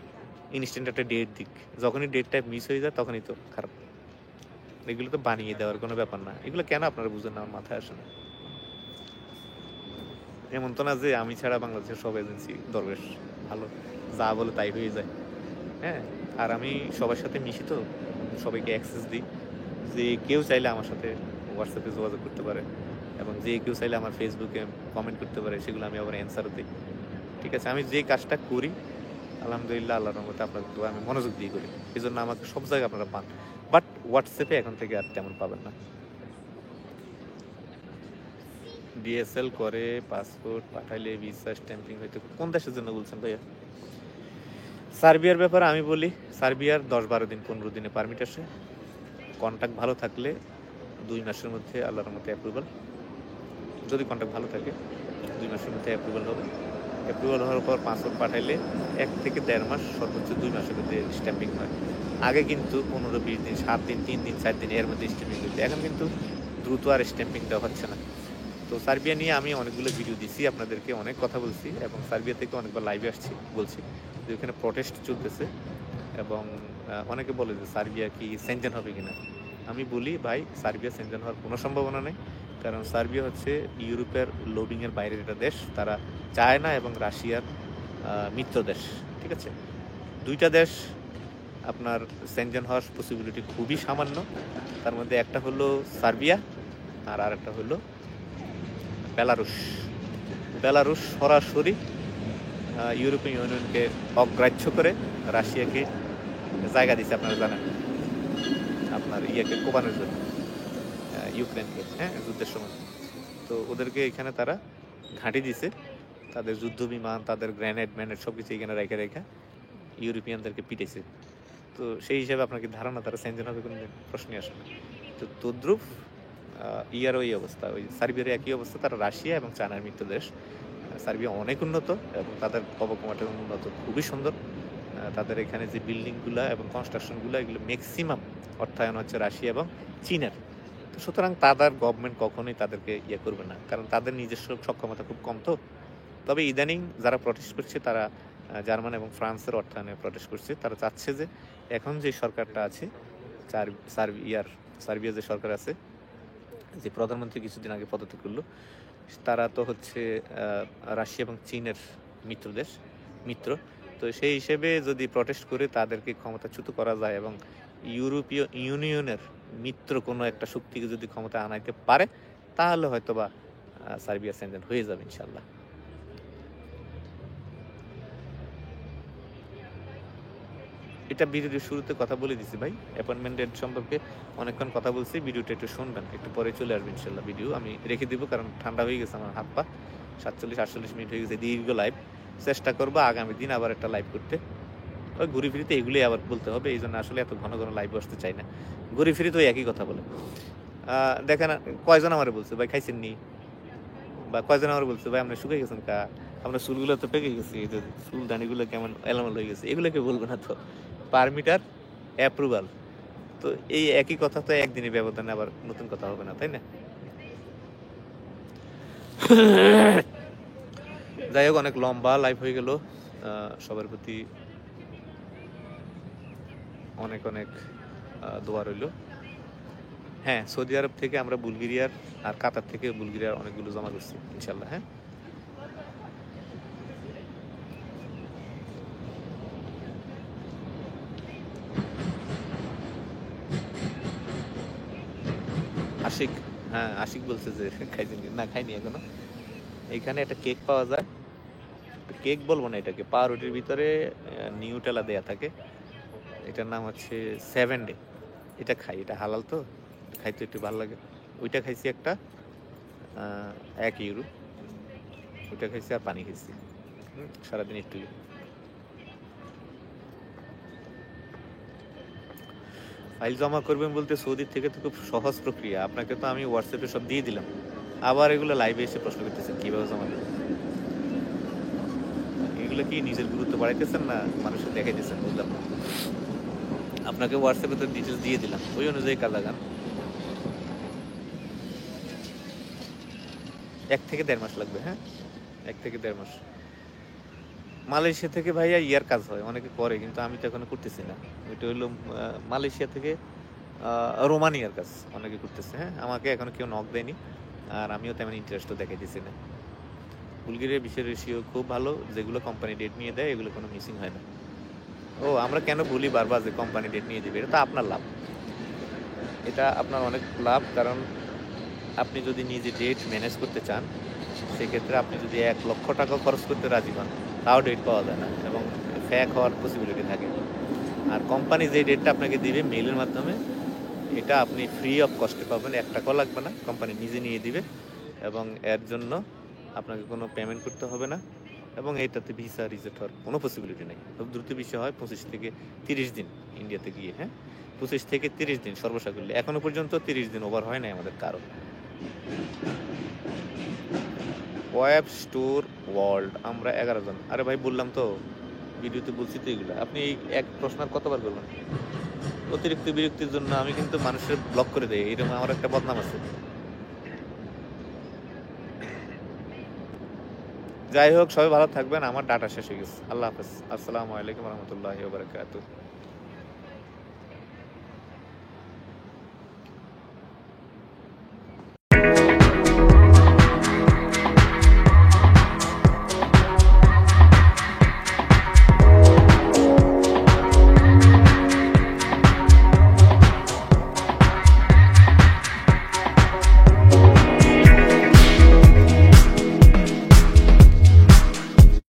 ইনস্ট্যান্ট একটা ডেট দিক, যখনই ডেটটা মিস হয়ে যায় তখনই তো খারাপ। এগুলো তো বানিয়ে দেওয়ার কোনো ব্যাপার না, এগুলো কেন আপনারা বুঝেন না, আমার মাথায় আসে না। এমন তো না যে আমি ছাড়া বাংলাদেশের সব এজেন্সি দরবেশ ভালো, যা বলে তাই হয়ে যায়। হ্যাঁ, আর আমি সবার সাথে মিশি, তো সবাইকে অ্যাক্সেস দিই। যে কেউ চাইলে আমার সাথে হোয়াটসঅ্যাপে যোগাযোগ করতে পারে, এবং যে কেউ চাইলে আমার ফেসবুকে কমেন্ট করতে পারে, সেগুলো আমি আবার অ্যান্সারও দিই। ঠিক আছে, আমি যে কাজটা করি আলহামদুলিল্লাহ আল্লাহর রহমতে আপনাদের দোয়া আমি মনোযোগ দিয়ে করি, এই জন্য আমাকে সব জায়গায় আপনারা পান। বাট হোয়াটসঅ্যাপে এখন থেকে আর তেমন পাবেন না। ডিএসএল করে পাসপোর্ট পাঠাইলে ভিসা স্ট্যাম্পিং হইতে কোন দেশের জন্য বলছেন ভাইয়া? সার্বিয়ার ব্যাপারে আমি বলি, সার্বিয়ার 10-12 দিন 15 দিনে পারমিট আসে। কন্ট্যাক্ট ভালো থাকলে 2 মাসের মধ্যে আল্লাহর মধ্যে অ্যাপ্রুভাল। যদি কন্ট্যাক্ট ভালো থাকে 2 মাসের মধ্যে অ্যাপ্রুভাল হবে। অ্যাপ্রুভাল হওয়ার পর পাসপোর্ট পাঠাইলে 1 থেকে 1.5 মাস, সর্বোচ্চ 2 মাসের মধ্যে স্ট্যাম্পিং হয়। আগে কিন্তু 15-20 দিন, 7 দিন, 3 দিন, 4 দিন এর মধ্যে স্ট্যাম্পিং হইতো। এখন কিন্তু দ্রুত আর স্ট্যাম্পিং দেওয়া হচ্ছে না। তো সার্বিয়া নিয়ে আমি অনেকগুলো ভিডিও দিছি, আপনাদেরকে অনেক কথা বলছি, এবং সার্বিয়া থেকে অনেকবার লাইভে আসছি, বলছি যে ওখানে প্রটেস্ট চলতেছে, এবং অনেকে বলে যে সার্বিয়া কি সেনজেন হবে কিনা। আমি বলি ভাই, সার্বিয়া সেনজেন হওয়ার কোনো সম্ভাবনা নেই, কারণ সার্বিয়া হচ্ছে ইউরোপের লোবিংয়ের বাইরের একটা দেশ। তারা চায়না এবং রাশিয়ার মিত্র দেশ। ঠিক আছে, দুইটা দেশ আপনার সেনজেন হওয়ার পসিবিলিটি খুবই সামান্য। তার মধ্যে একটা হলো সার্বিয়া, আর আরেকটা হলো বেলারুশ। বেলারুশ সরাসরি ইউরোপিয়ান ইউনিয়নকে অগ্রাহ্য করে রাশিয়াকে জায়গা দিচ্ছে, আপনারা জানেন, আপনার ইয়েকে কোপানোর জন্য, ইউক্রেনকে, হ্যাঁ, যুদ্ধের সময়। তো ওদেরকে এখানে তারা ঘাঁটি দিছে, তাদের যুদ্ধ বিমান, তাদের গ্রেনেড ম্যানেড সব কিছু এখানে রেখে রেখে ইউরোপিয়ানদেরকে পিটেছে। তো সেই হিসাবে আপনার কি ধারণা তারা সেনজেন হবে? কোনো প্রশ্নই আসে না। তো তদ্রুপ ইয়ারও এই অবস্থা, ওই সার্বিয়ার একই অবস্থা। তারা রাশিয়া এবং চায়নার মিত্র দেশ। সার্বিয়া অনেক উন্নত এবং তাদের অবকাঠামো উন্নত, খুবই সুন্দর। তাদের এখানে যে বিল্ডিংগুলো এবং কনস্ট্রাকশনগুলো, এগুলো ম্যাক্সিমাম অর্থায়ন হচ্ছে রাশিয়া এবং চীনের। তো সুতরাং তাদের গভর্নমেন্ট কখনোই তাদেরকে ইয়ে করবে না, কারণ তাদের নিজস্ব সক্ষমতা খুব কম। তো তবে ইদানিং যারা প্রটেস্ট করছে, তারা জার্মান এবং ফ্রান্সের অর্থায়নে প্রটেস্ট করছে। তারা চাচ্ছে যে এখন যে সরকারটা আছে, সার্বিয়া যে সরকার আছে, যে প্রধানমন্ত্রী কিছুদিন আগে পদত্যাগ করলো, তারা তো হচ্ছে রাশিয়া এবং চীনের মিত্র। তো সেই হিসেবে যদি প্রটেস্ট করে তাদেরকে ক্ষমতাচ্যুত করা যায়, এবং ইউরোপীয় ইউনিয়নের মিত্র কোনো একটা শক্তিকে যদি ক্ষমতা আনাইতে পারে, তাহলে হয়তোবা সার্বিয়া সেনজেন হয়ে যাবে ইনশাল্লাহ। এটা ভিডিওর শুরুতে কথা বলে দিছি ভাই, অ্যাপয়েন্টমেন্ট ডেট সম্পর্কে অনেকক্ষণ কথা বলছি। ভিডিওটা একটু শুনবেন, একটু পরে চলে আসবে ইনশাল্লাহ। ভিডিও আমি রেখে দিব, কারণ ঠান্ডা হয়ে গেছে আমার হাত পা। 47-48 মিনিট হয়ে গেছে দীর্ঘ লাইভ। চেষ্টা করবো আগামী দিন আবার একটা লাইভ করতে। ওই ঘুরি ফিরিতে এগুলোই আবার বলতে হবে, এই জন্য আসলে এত ঘন ঘন লাইভ আসতে চাই না। ঘুরি ফিরিতে ওই একই কথা বলে। দেখেন কয়জন আমার বলছে ভাই খাইছেন নি, বা কয়জন আমার বলছে ভাই আপনি শুকিয়ে গেছেন কা, আপনার চুলগুলো তো পেকে গেছে, চুল দাঁড়িগুলো কেমন এলোমেলো হয়ে গেছে, এগুলোকে বলবো না তো। পারমিটার অ্যাপ্রুভাল, তো এই একই কথা তো একদিনের ব্যবধানে আবার নতুন কথা হবে না, তাই না? যাই হোক, অনেক লম্বা লাইভ হয়ে গেল। সবার প্রতি অনেক অনেক দোয়া রইল। হ্যাঁ, সৌদি আরব থেকে আমরা বুলগেরিয়ার আর কাতার থেকে বুলগেরিয়ার অনেকগুলো জমা করছি ইনশাল্লাহ। হ্যাঁ, আশিক, হ্যাঁ আশিক বলছে যে খাইছেন না, খাইনি এখনো। এখানে একটা কেক পাওয়া যায়, কেক বলবো না এটাকে, পাউরুটির ভিতরে নিউটেলা দেয়া থাকে। এটার নাম হচ্ছে 7 ডে। এটা খাই, এটা হালাল তো, খাইতে একটু ভালো লাগে। ওইটা খাইছি একটা 1 ইউরো, ওইটা খাইছি আর পানি খাইছি সারাদিন একটু। ফাইল জমা করবেন বলতে সৌদি থেকে তো খুব সহজ প্রক্রিয়া, আপনাকে তো আমি হোয়াটসঅ্যাপে সব দিয়ে দিলাম, আবার এগুলো লাইভে এসে প্রশ্ন করতেছেন কিভাবে জমা করবেন। এগুলো কি নিজের গুরুত্ব বাড়াইতেছেন না মানুষের দেখাইতেছেন, বুঝলাম না। আপনাকে হোয়াটসঅ্যাপে তো ডিটেলস দিয়ে দিলাম, ওই অনুযায়ী কাজ লাগান। 1 থেকে 1.5 মাস লাগবে। হ্যাঁ, 1 থেকে 1.5 মাস। মালয়েশিয়া থেকে ভাইয়া ইয়ার কাজ হয়, অনেকে করে, কিন্তু আমি তো এখনো করতেছি না। ওইটা হলো মালয়েশিয়া থেকে রোমানিয়ার কাজ অনেকে করতেছে। হ্যাঁ, আমাকে এখনো কেউ নক দেয়নি, আর আমিও তেমন ইন্টারেস্টও দেখাইতেছি না। বুলগেরিয়ার বিষয় রেশিও খুব ভালো, যেগুলো কোম্পানি ডেট নিয়ে দেয় এগুলো কোনো মিসিং হয় না। ও আমরা কেন বলি বারবার যে কোম্পানি ডেট নিয়ে দেবে, এটা তো আপনার লাভ, এটা আপনার অনেক লাভ। কারণ আপনি যদি নিজে ডেট ম্যানেজ করতে চান, সেক্ষেত্রে আপনি যদি 1,00,000 টাকা খরচ করতে রাজি হন, তাও ডেট পাওয়া যায় না এবং ফ্যাক হওয়ার পসিবিলিটি থাকে। আর কোম্পানি যে ডেটটা আপনাকে দিবে মেইলের মাধ্যমে, এটা আপনি ফ্রি অফ কস্টে পাবেন, 1 টাকাও লাগবে না, কোম্পানি নিজে নিয়ে দিবে এবং এর জন্য আপনাকে কোনো পেমেন্ট করতে হবে না এবং এটাতে ভিসা রিজেক্ট হওয়ার কোনো পসিবিলিটি নেই। খুব দ্রুত বিষয় হয় 25 থেকে 30 দিন ইন্ডিয়াতে গিয়ে, হ্যাঁ 25 থেকে 30 দিন সর্বসাকুল্যে। এখনো পর্যন্ত 30 দিন ওভার হয় নাই আমাদের কারো। ওয়েব স্টোর ওয়ার্ল্ড আমরা 11 জন। আরে ভাই বললাম তো, ভিডিওতে বলছি তো এগুলো। আপনি এই এক প্রশ্ন আর কতবার করবেন? অতিরিক্ত বিরক্তির জন্য আমি কিন্তু মানুষের ব্লক করে দেই, এরকম আমার একটা বদনাম আছে। যাই হোক, সবাই ভালো থাকবেন। আমার ডাটা শেষ হয়ে গেছে। আল্লাহ হাফেজ। আসসালামু আলাইকুম রহমতুল্লাহি ওয়া বারাকাতুহু।